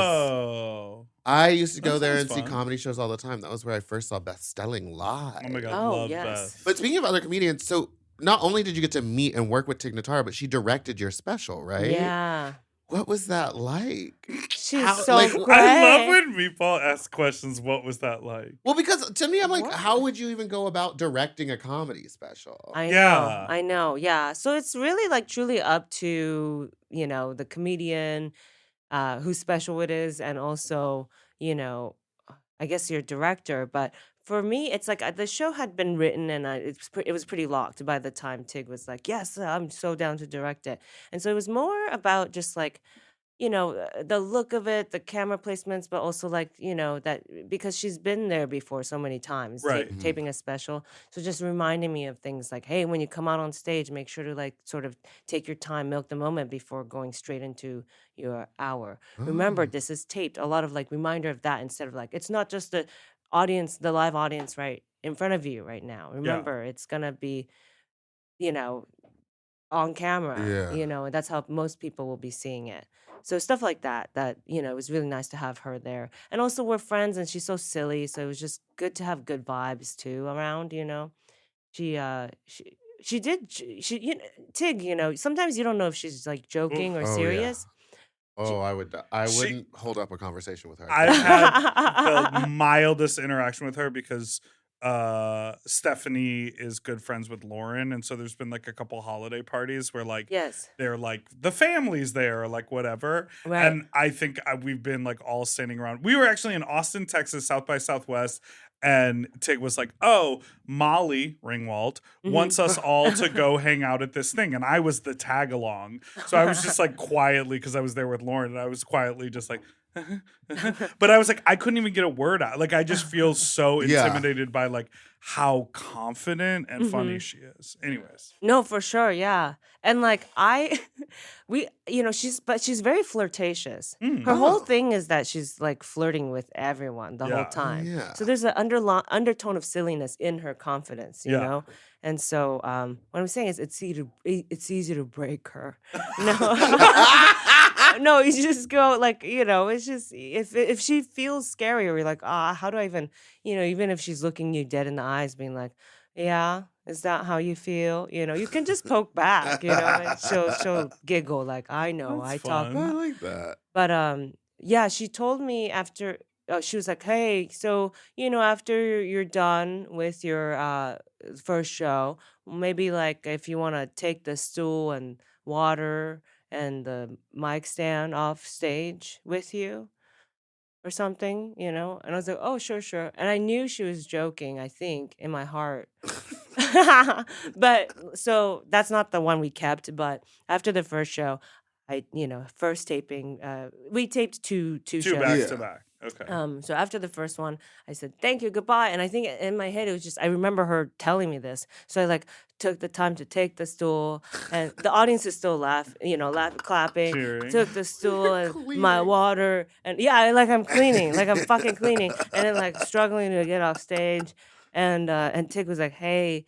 Oh.
I used to
That
go there
sounds
and see
fun.
comedy shows all the time. That was where I first saw Best Selling Live.
Oh my God.
Oh,
Love
yes.
Beth.
But speaking of other comedians, so not only did you get to meet and work with Tig Notaro, but she directed your special, right?
Yeah.
What was that like?
She's
How-
so
like,
great.
I love when Meatball asks questions. What was that like?
Well, because to me, I'm like,
What?
how would you even go about directing a comedy special?
Yeah.
I know, yeah. So it's really like truly up to, the comedian, whose special it is, and also, I guess your director. But for me, it's like the show had been written, and it was pretty locked by the time Tig was like, "Yes, I'm so down to direct it." And so it was more about just like the look of it, the camera placements, but also like, that because she's been there before so many times,
Right.
Mhm.
taping a special. So just reminding me of things like, hey, when you come out on stage, make sure to like sort of take your time, milk the moment before going straight into your hour. Remember,
Oh.
this is taped. A lot of like reminder of that instead of like, it's not just the live audience right in front of you right now. Remember, it's gonna be, you know, on camera,
Yeah.
and that's how most people will be seeing it. So stuff like that, it was really nice to have her there. And also we're friends and she's so silly, so it was just good to have good vibes too around. She did she Tig, sometimes you don't know if she's like joking or
Oh yeah.
serious.
Oh, I
She-
wouldn't hold up a conversation with her.
I've had the mildest interaction with her because Stephanie is good friends with Lauren, and so there's been like a couple holiday parties where like
Yes.
they're like the family's there or like whatever.
Right.
And I think we've been like all standing around. We were actually in Austin, Texas, South by Southwest, and Tig was like, "Oh, Molly Ringwald wants us all to go hang out at this thing," and I was the tag along, so I was just like quietly because I was there with Lauren, and I was quietly just like. But I was like, I couldn't even get a word out. Like, I just feel so
Yeah.
intimidated by like how confident and funny she is. Anyways,
No, for sure, yeah. And like she's very flirtatious. Her whole
Oh.
thing is that she's like flirting with everyone the
Yeah.
whole
Oh,
time.
yeah.
So there's an undertone of silliness in her confidence, you
Yeah.
know. And so what I'm saying is it's easy to break her. No. No, you just go like, it's just if she feels scary or you're like, how do I even, even if she's looking you dead in the eyes, being like, yeah, is that how you feel? You can just poke back, and she'll giggle like, I know,
That's
I talk.
fun.
I like that.
But yeah, she told me after she was like, hey, so after you're done with your first show, maybe like if you want to take the stool and water and the mic stand off stage with you or something, and I was like, oh, sure. And I knew she was joking, I think, in my heart. But so that's not the one we kept. But after the first show, first taping, we taped two
Two
shows.
back
Yeah.
to back. Okay.
So after the first one, I said, thank you, goodbye. And I think in my head, it was just, I remember her telling me this. So I like took the time to take the stool and the audience is still clapping,
Cheering.
took the stool and my
Cleaning.
water. And yeah, I'm cleaning, like I'm fucking cleaning. And then like struggling to get off stage. And Tig was like, hey,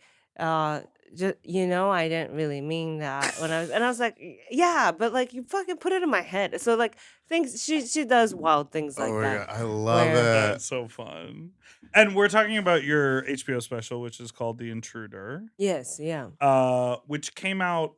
just, I didn't really mean that and I was like, yeah, but like you fucking put it in my head. So like things she does wild things like
Oh my
that.
God, I love
Where-
it.
That's so fun. And we're talking about your HBO special, which is called The Intruder,
Yes, yeah.
which came out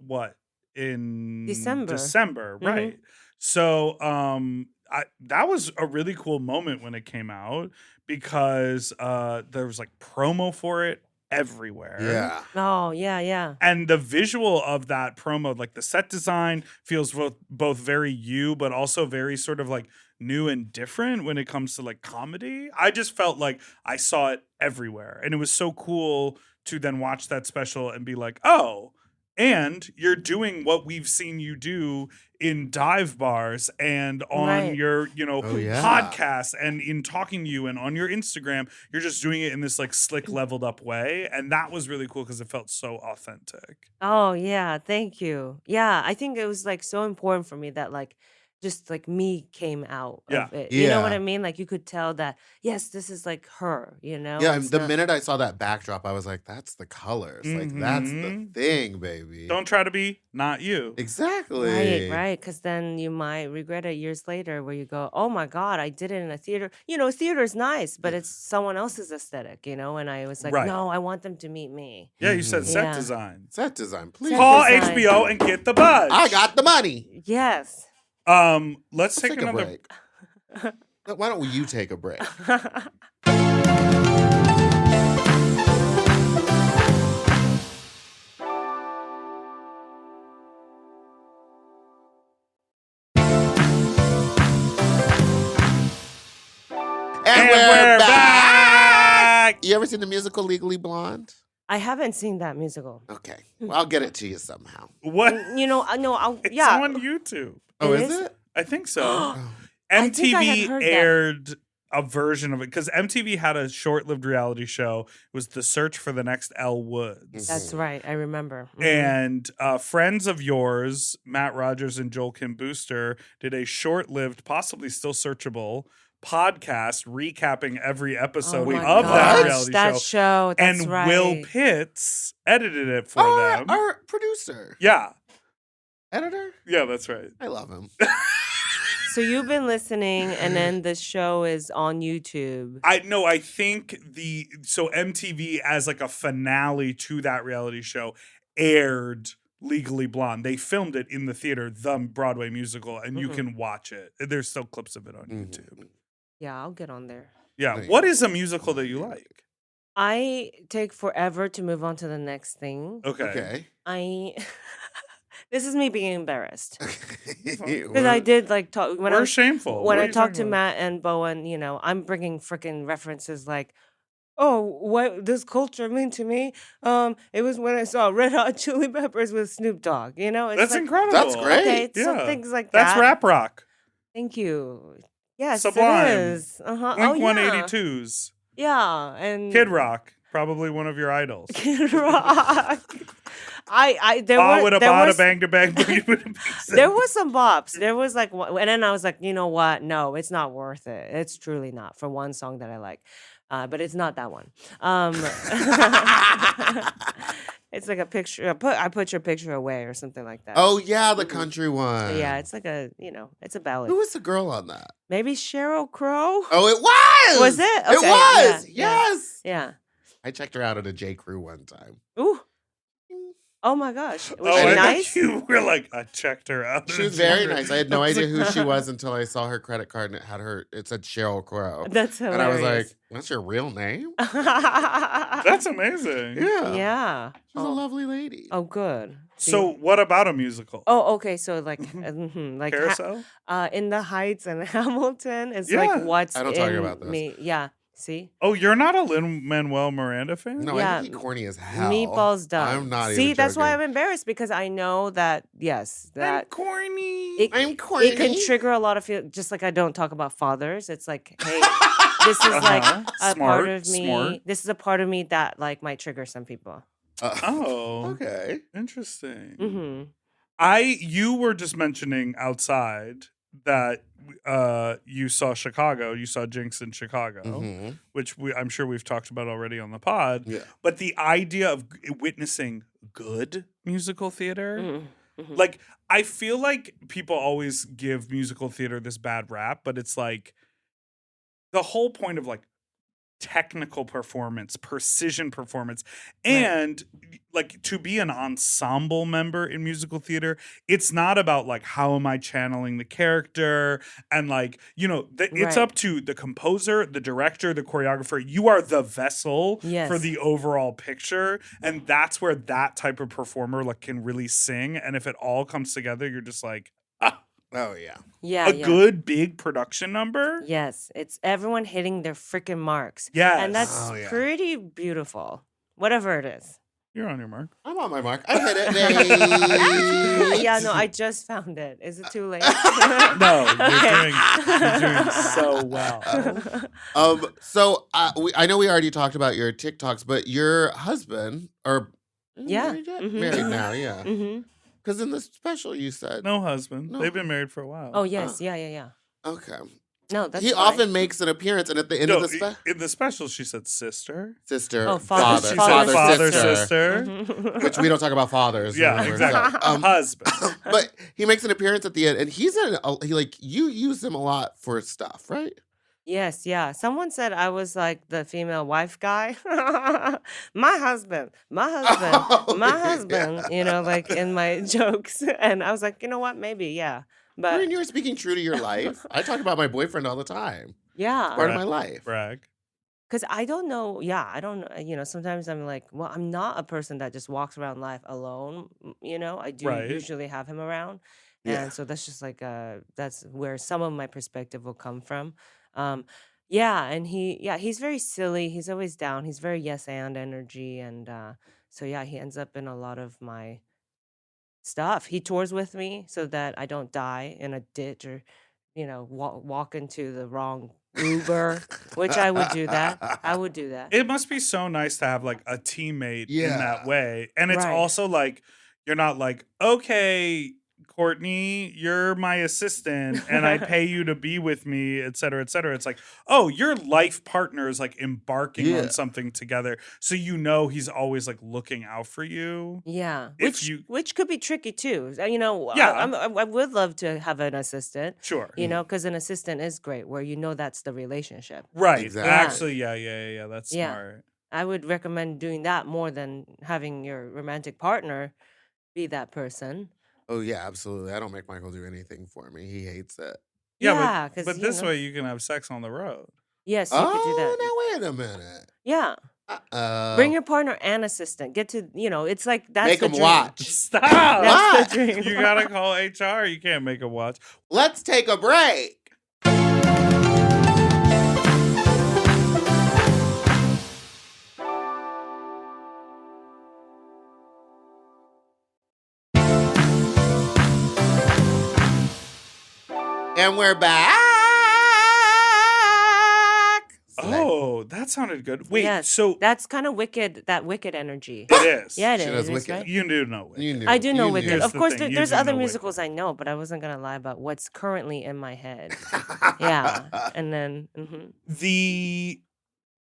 in
December.
December, right? So that was a really cool moment when it came out because there was like promo for it everywhere.
Yeah.
Oh, yeah.
And the visual of that promo, like the set design feels both very you, but also very sort of like new and different when it comes to like comedy. I just felt like I saw it everywhere. And it was so cool to then watch that special and be like, oh, and you're doing what we've seen you do in dive bars and on
Right.
your,
Oh, yeah.
podcasts and in talking to you and on your Instagram. You're just doing it in this like slick, leveled up way. And that was really cool because it felt so authentic.
Oh, yeah. Thank you. Yeah, I think it was like so important for me that like just like me came out
Yeah.
of it. You know what
Yeah.
I mean? Like you could tell that yes, this is like her.
Yeah,
It's
the
not-
minute I saw that backdrop, I was like, that's the colors. Like, that's the
Mhm.
thing, baby.
Don't try to be not you.
Exactly.
Right. Because then you might regret it years later where you go, oh my God, I did it in a theater. Theater is nice, but it's someone else's aesthetic, and I was like,
Right.
no, I want them to meet me.
Yeah, you said set
Yeah.
design.
Set design, please.
Call
design.
HBO and get the buzz.
I got the money.
Yes.
Let's take
take a
another
break. Why don't you take a break? And we're back! You ever seen the musical Legally Blonde?
I haven't seen that musical.
Okay. Well, I'll get it to you somehow.
What?
You know, no,
It's
yeah.
on YouTube.
Oh,
It
is
is?
it?
I think so.
Oh.
I think I had
MTV
heard that.
aired a version of it because MTV had a short-lived reality show. It was The Search for the Next Elle Woods.
That's right. I remember. Mhm.
And friends of yours, Matt Rogers and Joel Kim Booster, did a short-lived, possibly still searchable podcast recapping every episode
Oh my
of that
gosh,
reality
that
show.
show. That's
And
right.
Will Pitts edited it for them.
Our producer.
Yeah.
Editor?
Yeah, that's right.
I love him.
So you've been listening, and then the show is on YouTube.
I think MTV as like a finale to that reality show aired Legally Blonde. They filmed it in the theater, the Broadway musical, and you can watch it. There's still clips of it on YouTube.
Yeah, I'll get on there.
Yeah.
There you
What
go.
is a musical that you like?
I take forever to move on to the next thing.
Okay.
Okay.
This is me being embarrassed because
Because
I did like talk when
We're shameful.
when
What are
I
you
talked to
talking about?
Matt and Bowen. You know, I'm bringing freaking references like, oh, what this culture mean to me. It was when I saw Red Hot Chili Peppers with Snoop Dogg. You know, it's
That's
like,
incredible.
That's great.
okay, some
Yeah.
things like
That's
that.
rap rock.
Thank you. Yes,
Sublime.
it is. Uh-huh.
Blink
Oh, yeah.
182's.
Yeah, and
Kid Rock. Probably one of your idols.
Kid Rock. There
Ba
were
with a
there
bada
was
bang to bang boogie with a big
there
sing.
was some bops. There was like and then I was like, you know what? No, it's not worth it. It's truly not for one song that I like. But it's not that one. It's like a picture. I put your picture away or something like that.
Oh, yeah, the country one.
Yeah, it's like it's a ballad.
Who was the girl on that?
Maybe Sheryl Crow.
Oh, it was.
Was it?
It
Okay,
was.
yeah, yeah.
Yes.
Yeah.
I checked her out at a J. Crew one time.
Ooh. Oh my gosh. Was
Oh,
she
I
nice?
thought you were like, I checked her out.
She was very nice. I had no idea who she was until I saw her credit card and it said Sheryl Crow.
That's hilarious.
And I was like, that's your real name?
That's amazing.
Yeah.
yeah.
She's a lovely lady.
Oh, good. See?
So, what about a musical?
Oh, okay. So like, like
Carousel?
In the Heights and Hamilton is
Yeah.
like what's
I don't talk
in
about this.
me. Yeah. See,
Oh, you're not a Lin-Manuel Miranda fan?
No,
Yeah.
I think he corny as hell.
Meatball's done.
I'm not
See,
even
that's why I'm
joking.
embarrassed because I know that yes,
I'm
that
corny.
I'm corny.
it can trigger a lot of feel. Just like I don't talk about fathers. It's like, hey, this is like a
Smart,
part of me.
smart.
This is a part of me that like might trigger some people.
Oh,
Okay.
interesting.
Mm-hmm.
You were just mentioning outside that you saw Chicago, you saw Jinx in Chicago,
Mhm.
which I'm sure we've talked about already on the pod.
Yeah.
But the idea of witnessing good musical theater,
Mm-hmm.
like I feel like people always give musical theater this bad rap, but it's like the whole point of like technical performance, precision performance, and like to be an ensemble member in musical theater, it's not about like how am I channeling the character and like, you know, it's
Right.
up to the composer, the director, the choreographer. You are the vessel for
Yes.
the overall picture, and that's where that type of performer like can really sing. And if it all comes together, you're just like
Oh, yeah.
Yeah.
a
yeah.
good big production number.
Yes, it's everyone hitting their freaking marks.
Yes.
And that's
Oh, yeah.
pretty beautiful. Whatever it is.
You're on your mark.
I'm on my mark. I hit it. Nate.
Yeah, no, I just found it. Is it too late?
No,
Okay.
you're doing so well.
So I know we already talked about your TikToks, but your husband, or
Yeah.
married, yet?
Mhm.
Married now, yeah.
Mm-hmm.
Because in the special you said,
No husband.
No.
They've been married for a while.
Oh, yes. Yeah.
okay.
No, that's
He
fine.
often makes an appearance, and at the end
No,
of the special,
in the special, she said sister.
sister,
Oh,
father,
She
father,
said
father,
father,
sister,
Mhm.
which we don't talk about fathers.
Yeah,
remember,
exactly.
so,
Husband.
but he makes an appearance at the end, and he like you use him a lot for stuff, right?
Yes, yeah. Someone said I was like the female wife guy. my husband,
Oh,
my
yeah.
husband, you know, like in my jokes. And I was like, you know what? Maybe, yeah.
I
But
mean, you're speaking true to your life. I talk about my boyfriend all the time.
yeah,
Part of my life.
Brag.
because I don't know. Yeah, I don't know. Sometimes I'm like, well, I'm not a person that just walks around life alone. I do
Right.
usually have him around,
Yeah.
and so that's just like that's where some of my perspective will come from. Yeah, and he's very silly. He's always down. He's very yes and energy, and so yeah, he ends up in a lot of my stuff. He tours with me so that I don't die in a ditch or, walk into the wrong Uber, which I would do that. I would do that.
It must be so nice to have like a teammate in
Yeah.
that way. And it's
Right.
also like, you're not like, okay, Courtney, you're my assistant and I pay you to be with me, et cetera, et cetera. It's like, oh, your life partner is like embarking
Yeah.
on something together. So he's always like looking out for you.
Yeah,
If
which could be tricky too.
Yeah.
I would love to have an assistant.
Sure.
Because an assistant is great, where that's the relationship.
Right.
Exactly.
Actually, yeah. That's
Yeah.
smart.
I would recommend doing that more than having your romantic partner be that person.
Oh, yeah, absolutely. I don't make Michael do anything for me. He hates it.
Yeah,
but this way you can have sex on the road.
Yes, you could do that.
Oh, now wait a minute.
Yeah.
Uh-oh.
Bring your partner and assistant. Get to, it's like that's
Make
the
them
dream.
watch.
Stop.
That's the dream.
You gotta call HR. You can't make a watch.
Let's take a break. And we're back.
Oh, that sounded good. Wait,
Yes,
so
that's kind of wicked. That wicked energy.
it is.
Yeah, it
She
is.
does
It is,
Wicked.
right?
You do know Wicked.
You knew.
I do know
You
Wicked.
knew.
Here's
Of
the
course,
thing, you
there's
do
other
know
musicals
Wicked.
I know, but I wasn't gonna lie about what's currently in my head. Yeah, and then
The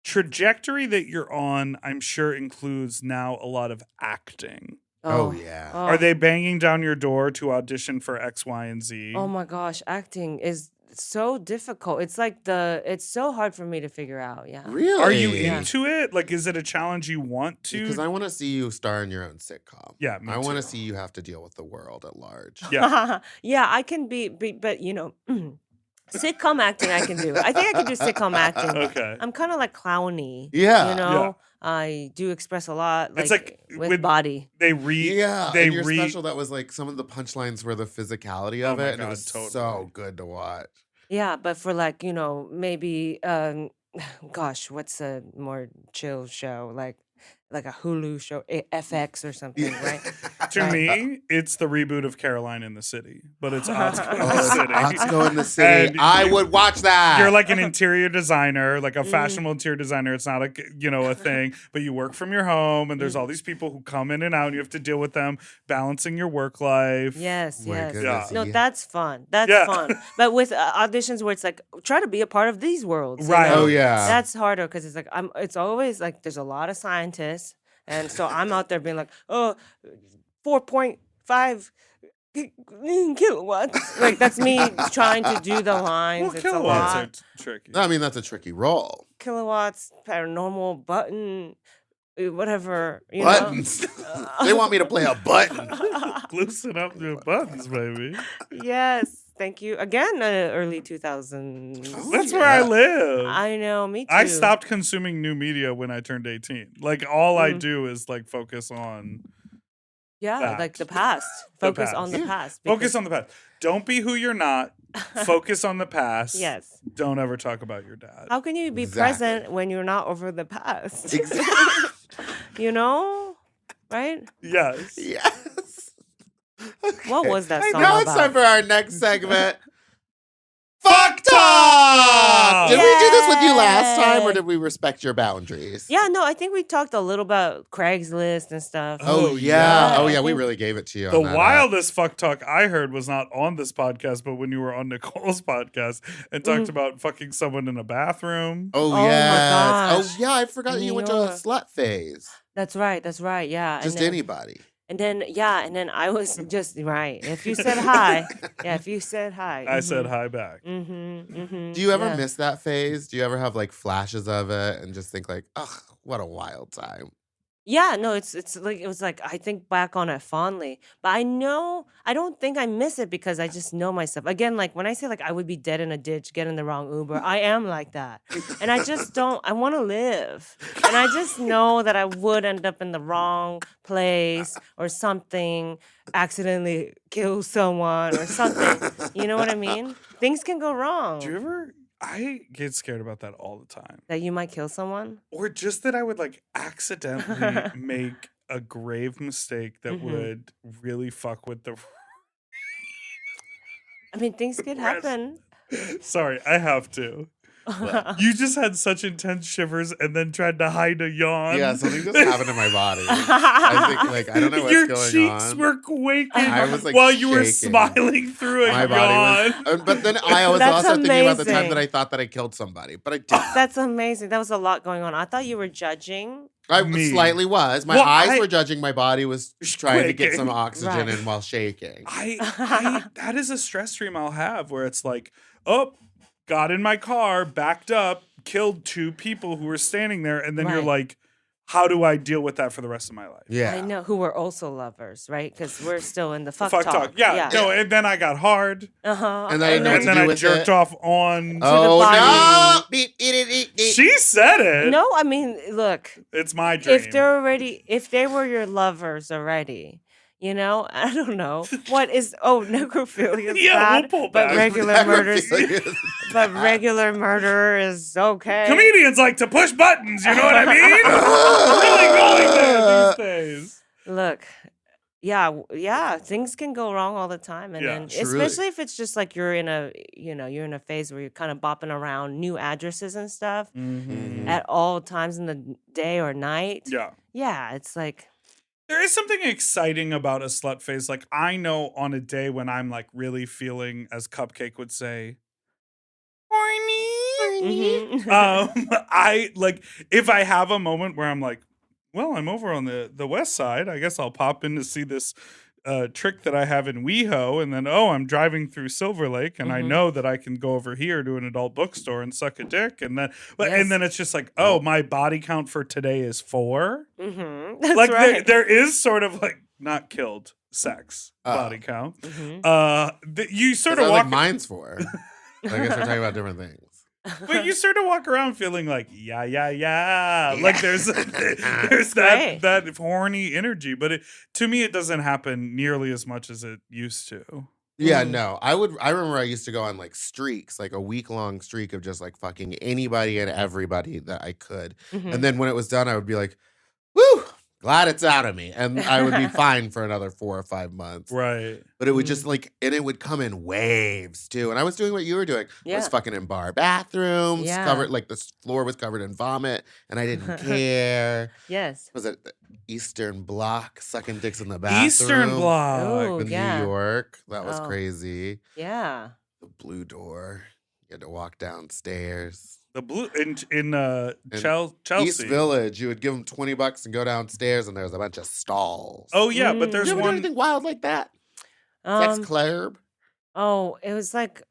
trajectory that you're on, I'm sure, includes now a lot of acting.
Oh, yeah.
oh,
Are they banging down your door to audition for X, Y, and Z?
Oh my gosh, acting is so difficult. It's so hard for me to figure out. Yeah.
Really?
Are you
Yeah.
into it? Like, is it a challenge you want to?
Because I want to see you star in your own sitcom.
Yeah, me
I want to
too.
see you have to deal with the world at large.
Yeah.
Yeah, I can be but sitcom acting I can do. I think I can do sitcom acting.
Okay.
I'm kind of like clowny.
Yeah.
Yeah.
I do express a lot.
It's like
with
with-
body.
They read.
Yeah,
They
and your
read.
special that was like some of the punchlines were the physicality of
Oh my
it, and
God,
it was
totally.
so good to watch.
Yeah, but for like maybe gosh, what's a more chill show like a Hulu show, FX or something, right?
To
Right.
me, it's the reboot of Caroline in the City, but it's Atsuko in
Oh,
the
it's
City.
Atsuko in the City.
And
I would watch that.
You're like an interior designer, like a
Mm.
fashionable interior designer. It's not a thing, but you work from your home, and there's
Mm.
all these people who come in and out, and you have to deal with them, balancing your work life.
Yes,
My
yes.
goodness,
No,
yeah.
that's fun. That's
Yeah.
fun. But with auditions where it's like try to be a part of these worlds. you
Right.
know?
Oh, yeah.
That's harder because it's like it's always like there's a lot of scientists, and so I'm out there being like, 4.5 kilowatts. Like that's me trying to do the lines.
Well,
It's
kilowatts
a
are
lot.
tricky.
I mean, that's a tricky role.
Kilowatts, paranormal button, whatever.
Buttons. They want me to play a button.
Loosen up your buttons, baby.
Yes, thank you again. Early 2000s.
Oh,
That's where I
yeah.
live.
I know, me too.
I stopped consuming new media when I turned 18. Like all I
Mm.
do is like focus on
Yeah, like the
that.
past.
The
Focus on the
Yeah.
past.
focus on the past. Don't be who you're not. Focus on the past.
Yes.
Don't ever talk about your dad.
How can you be
Exactly.
present when you're not over the past?
Exactly.
Right?
Yes.
Yes.
What
Okay.
was that
I
song
know it's
about?
time for our next segment. Fuck Talk! Did we do this with you last time, or
Yay.
did we respect your boundaries?
Yeah, no, I think we talked a little about Craigslist and stuff.
Oh,
Oh,
yeah.
yeah.
Oh, yeah.
I
We
think-
really gave it to you.
The
on that,
wildest fuck talk I heard was not on this podcast, but when you were on Nicole's podcast and talked about fucking someone in a bathroom.
Oh,
Oh, my
yes.
gosh.
Oh, yeah. I forgot
In
you
New
went to a
York.
slut phase.
That's right. Yeah.
Just anybody.
And then I was just right. If you said hi, if you said hi.
I said hi back.
Mm-hmm.
Do you ever miss that phase? Do you ever have like flashes of it and just think like, ugh, what a wild time?
Yeah, no, it's like it was like I think back on it fondly, but I don't think I miss it because I just know myself. Again, like when I say like I would be dead in a ditch, get in the wrong Uber, I am like that. And I just don't I want to live. And I just know that I would end up in the wrong place or something, accidentally kill someone or something. You know what I mean? Things can go
Do you
wrong.
ever? I get scared about that all the time.
That you might kill someone.
Or just that I would like accidentally make a grave mistake that
hmm
would really fuck with the
I mean, things could
rest.
happen.
Sorry, I have to. You just had such intense shivers and then tried to hide a yawn.
Yeah, something just happened in my body. I think, like, I don't know what's
Your
going
cheeks
on.
were quaking
I was, like,
while you were
shaking.
smiling through a
My
yawn.
body was, but then I was
That's
also thinking about the time
amazing.
that I thought that I killed somebody, but I didn't.
That's amazing. That was a lot going on. I thought you were judging.
I
Me.
slightly was. My
Well,
eyes
I-
were judging. My body was trying to get some
Quaking.
oxygen
Right.
in while shaking.
That is a stress dream I'll have where it's like, oh, got in my car, backed up, killed 2 people who were standing there, and then you're
Right.
like, how do I deal with that for the rest of my life?
Yeah.
I know who were also lovers, right? Because we're still in the fuck,
Fuck talk. Yeah, no, and then I got hard,
Uh-huh.
And then I didn't know what
and
to
then
do
I
with
jerked
it.
off on.
Oh
body.
no! Beep, beep, beep, beep.
She said it.
No, I mean, look,
It's my dream.
if they were your lovers already, you know, I don't know. What is necrophilia is
Yeah,
bad,
we'll pull
but
back.
regular murder
Necrophilia.
but regular murder is okay.
Comedians like to push buttons, you know what I mean? Really going there these days.
Look, yeah, things can go wrong all the time, and
Yeah,
then
truly.
especially if it's just like you're in a phase where you're kind of bopping around new addresses and stuff
Mhm.
at all times in the day or night.
Yeah.
Yeah, it's like
There is something exciting about a slut phase. Like, I know on a day when I'm like really feeling, as Cupcake would say, horny.
mhm.
I like if I have a moment where I'm like, well, I'm over on the west side. I guess I'll pop in to see this trick that I have in WeHo, and then I'm driving through Silver Lake, and I
Mhm.
know that I can go over here to an adult bookstore and suck a dick, and then
Yes.
and then it's just like, oh, my body count for today is 4.
That's
Like
right.
there is sort of like not killed sex
Oh.
body count.
Mhm.
You sort
That's
of
what,
walk,
like mine's for. I guess we're talking about different things.
but you sort of walk around feeling like yeah. Like there's
Great.
that horny energy, but to me it doesn't happen nearly as much as it used to.
Yeah,
Mm.
no. I remember I used to go on like streaks, like a week-long streak of just like fucking anybody and everybody that I could.
Mhm.
And then when it was done, I would be like, woo, glad it's out of me. And I would be fine for another 4 or 5 months.
Right.
But it would just like, and it would come in waves too. And I was doing what you were doing. I was
Yeah.
fucking in bar bathrooms,
Yeah.
covered, like the floor was covered in vomit, and I didn't care.
Yes.
Was it the Eastern Bloc, sucking dicks in the bathroom?
Eastern Bloc.
Oh,
In
yeah.
New York. That was
Oh.
crazy.
Yeah.
The blue door. You had to walk downstairs.
The blue in Chelsea.
East Village, you would give them $20 and go downstairs, and there was a bunch of stalls.
Oh yeah, but
Mm.
there's
you ever do
one.
anything wild like that? Sex
Um,
club?
it was like,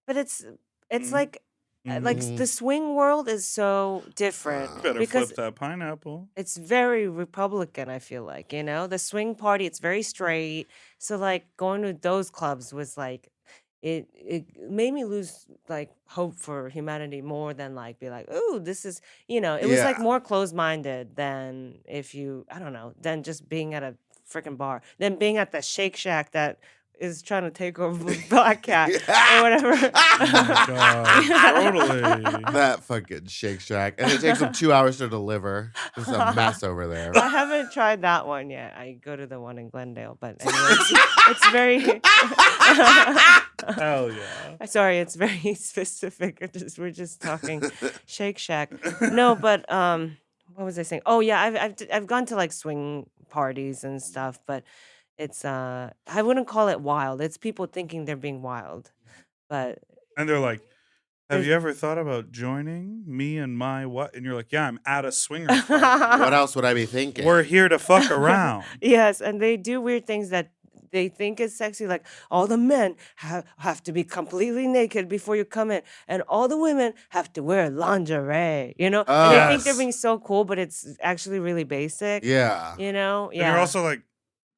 but it's
Mm.
like
Mhm.
the swing world is so different
Uh,
Better
because
flip that pineapple.
it's very Republican, I feel like, you know? The swing party, it's very straight. So like going to those clubs was like it made me lose like hope for humanity more than like be like, oh, this is it was like
Yeah.
more closed-minded than if you I don't know, than just being at a freaking bar, than being at the Shake Shack that is trying to take over Black Cat or whatever.
Oh my God, totally.
That fucking Shake Shack. And it takes them 2 hours to deliver. It's a mess over there.
I haven't tried that one yet. I go to the one in Glendale, but anyway, it's very.
Hell yeah.
Sorry, it's very specific. We're just talking Shake Shack. No, but what was I saying? Oh yeah, I've gone to like swing parties and stuff, but it's I wouldn't call it wild. It's people thinking they're being wild, but
And they're like, have
There's-
you ever thought about joining me and my what? And you're like, yeah, I'm at a swinger party.
What else would I be thinking?
We're here to fuck around.
yes, and they do weird things that they think it's sexy. Like all the men have to be completely naked before you come in, and all the women have to wear lingerie. And they think they're
Yes.
being so cool, but it's actually really basic.
Yeah.
Yeah.
And you're also like,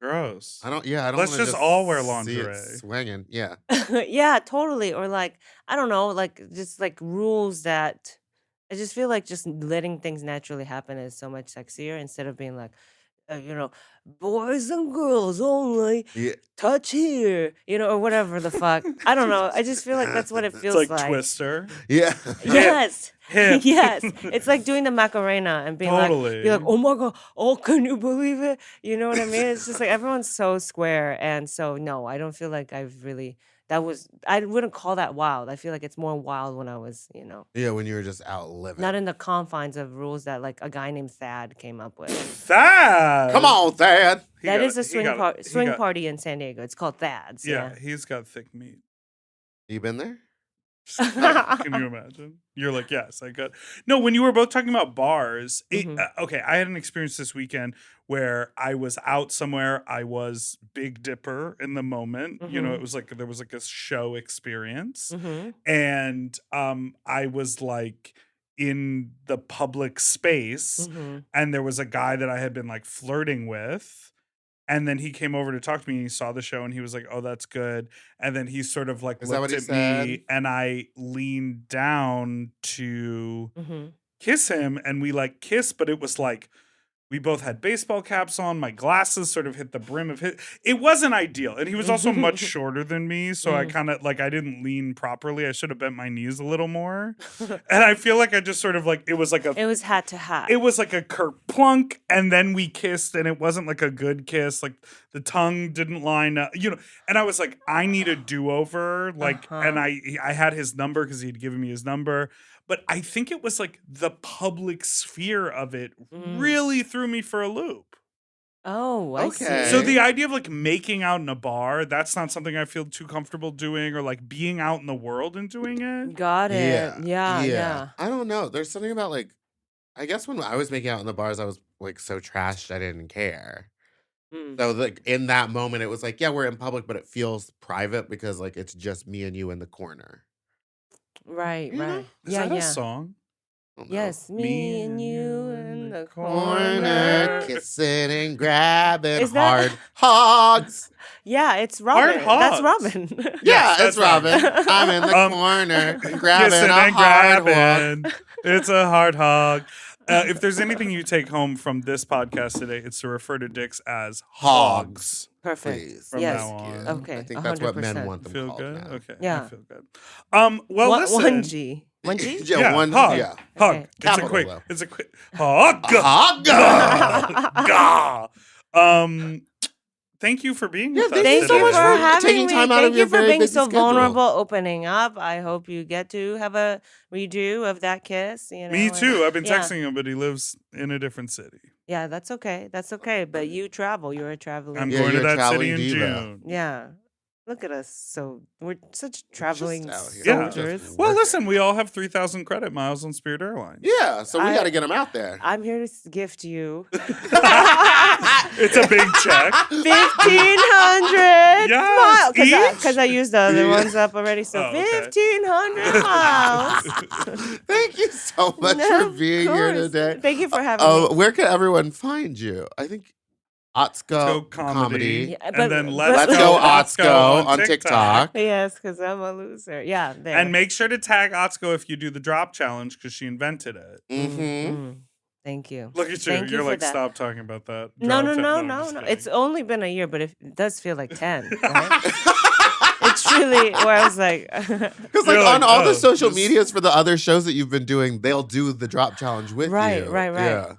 gross.
I don't
Let's
wanna
just all wear
see it
lingerie.
swinging. Yeah.
Yeah, totally. Or like, I don't know, like just like rules that I just feel like just letting things naturally happen is so much sexier instead of being like, boys and girls only,
Yeah.
touch here, or whatever the fuck. I don't know. I just feel like that's what it
It's
feels
like Twister.
Yeah.
Yes.
Hip.
Yes. It's like doing the Macarena and being
Totally.
like, oh my God, oh, can you believe it? You know what I mean? It's just like everyone's so square. And so, no, I don't feel like I've really, I wouldn't call that wild. I feel like it's more wild when I was,
Yeah, when you were just out living.
not in the confines of rules that like a guy named Thad came up with.
Thad.
Come on, Thad.
He
That
got
is
it.
a
He
swing
got it. He got-
party in San Diego. It's called Thad's.
Yeah, he's got thick meat.
You been there?
Can you imagine? You're like, yes, I got. No, when you were both talking about bars, okay, I had an experience this weekend where I was out somewhere. I was Big Dipper in the moment. It was like there was like a show experience, and I was like in the public space, and there was a guy that I had been like flirting with. And then he came over to talk to me and he saw the show and he was like, oh, that's good. And then he sort of like
Is that what
looked
he
at me
said?
and I leaned down to kiss him and we like kissed, but it was like we both had baseball caps on. My glasses sort of hit the brim of his. It wasn't ideal. And he was also much shorter than me. So I kind of like, I didn't lean properly. I should have bent my knees a little more. And I feel like I just sort of like, it was hat to hat. It was like a kerplunk. And then we kissed and it wasn't like a good kiss. Like the tongue didn't line up, and I was like, I need a do-over. Like, and I had his number because he'd given me his number. But I think it was like the public sphere of it really threw me for a loop.
Oh, I
Okay.
see.
So the idea of like making out in a bar, that's not something I feel too comfortable doing, or like being out in the world and doing it.
Got it. Yeah.
I don't know. There's something about like, I guess when I was making out in the bars, I was like so trashed I didn't care. So like in that moment, it was like, yeah, we're in public, but it feels private because like it's just me and you in the corner.
Right.
You know?
Is that a song?
I don't know.
Yes, me and you in the
Corner,
corner.
kissing and grabbing
Is that-
hard hogs.
Yeah, it's Robin.
Hard
That's
hogs.
Robin.
Yeah,
that's
it's Robin.
right.
I'm in the
Um,
corner grabbing
Kissing
a
and
hard hog.
grabbing. It's a hard hog. If there's anything you take home from this podcast today, it's to refer to dicks as hogs.
Perfect.
Please.
From
Yes.
now on.
Okay,
I think that's what men
100%.
want them
Feel
called
good?
now.
Okay.
Yeah.
I feel good. Well, listen.
1G. 1G?
Yeah, one.
hog.
Yeah.
Hug.
Okay.
Capital,
It's a quick hug.
Hog.
Gah. Thank you for being with us
thank you
today.
so much
for
for
having
taking
me.
time out
Thank
of
you
your
for
very
being
busy
so
schedule.
vulnerable, opening up. I hope you get to have a redo of that kiss.
Me too. I've been
yeah.
texting him, but he lives in a different city.
Yeah, that's okay. That's okay. But you travel. You're a traveling.
I'm
Yeah,
going to
you're a
that city
traveling
in
diva.
June.
Yeah. Look at us. So we're such traveling
out here.
Yeah.
soldiers.
Just
Well,
working.
listen, we all have 3,000 credit miles on Spirit Airlines.
Yeah, so we
I-
got to get them out there.
I'm here to gift you
It's a big check.
1,500
Yes,
miles
each?
because I used the other
Yeah.
ones up already. So
Oh, okay.
1,500 miles.
Thank you so much
No,
for
of
being here
course.
today.
Thank you for having me.
Where can everyone find you? I think Atsuko
Go comedy.
Yeah,
and
but-
then
but-
let's,
Let's
go
go Atsuko on TikTok.
Yes, because I'm a loser. Yeah, there.
And make sure to tag Atsuko if you do the drop challenge because she invented it.
Mm-hmm.
Mm. Thank you.
Look at you.
Thank you
You're
for
like,
that.
stop talking about that.
No,
Drop
no,
it.
no,
I'm
no,
just
no.
kidding.
It's only been a year, but it does feel like 10. Right? It's really where I was like,
Because
You're
on
like,
all
oh,
the social
this-
medias for the other shows that you've been doing, they'll do the drop challenge with
right.
you.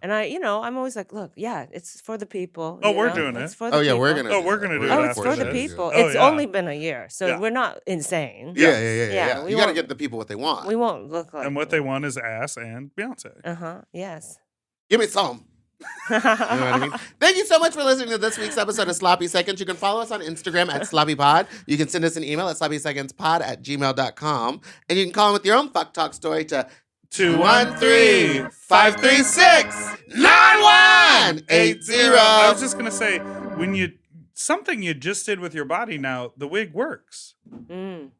And I'm always like, look, yeah, it's for the people.
Oh,
you
we're
know?
doing
It's
it.
for the
Oh yeah, we're
people.
gonna.
Oh, we're gonna do it
Oh,
after
it's for the
this.
people.
Oh,
It's
yeah.
only been a year, so
Yeah.
we're not insane.
Yeah.
we
You got to
won't-
get the people what they want.
We won't look like.
And what they want is ass and Beyonce.
Yes.
Give me some. You know what I mean? Thank you so much for listening to this week's episode of Sloppy Seconds. You can follow us on Instagram at SloppyPod. You can send us an email at sloppysecondspod@gmail.com. And you can call in with your own fuck talk story to 213-536-9180.
I was just gonna say, when you something you just did with your body now, the wig works.
Mm.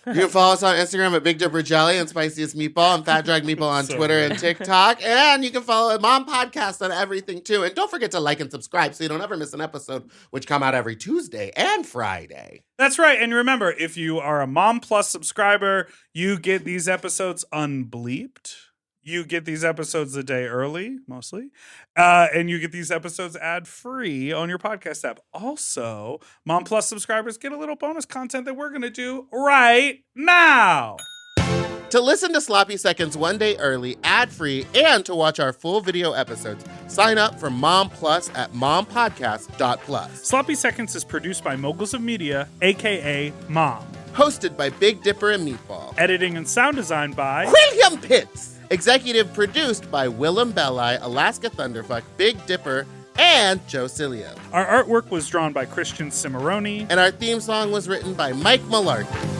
You can follow us on Instagram at Big Dipper Jelly and Spiciest Meatball and Fat Drag Meatball on
So
Twitter
good.
and TikTok. And you can follow Mom Podcast on everything too. And don't forget to like and subscribe so you don't ever miss an episode, which come out every Tuesday and Friday.
That's right. And remember, if you are a Mom Plus subscriber, you get these episodes unbleeped. You get these episodes a day early, mostly. And you get these episodes ad-free on your podcast app. Also, Mom Plus subscribers get a little bonus content that we're going to do right now.
To listen to Sloppy Seconds one day early, ad-free, and to watch our full video episodes, sign up for Mom Plus at mompodcast.plus.
Sloppy Seconds is produced by Moguls of Media, a.k.a. Mom.
Hosted by Big Dipper and Meatball.
Editing and sound design by
William Pitts. Executive produced by Willem Belli, Alaska Thunderfuck, Big Dipper, and Joe Cilio.
Our artwork was drawn by Christian Cimarroni.
And our theme song was written by Mike Malarkey.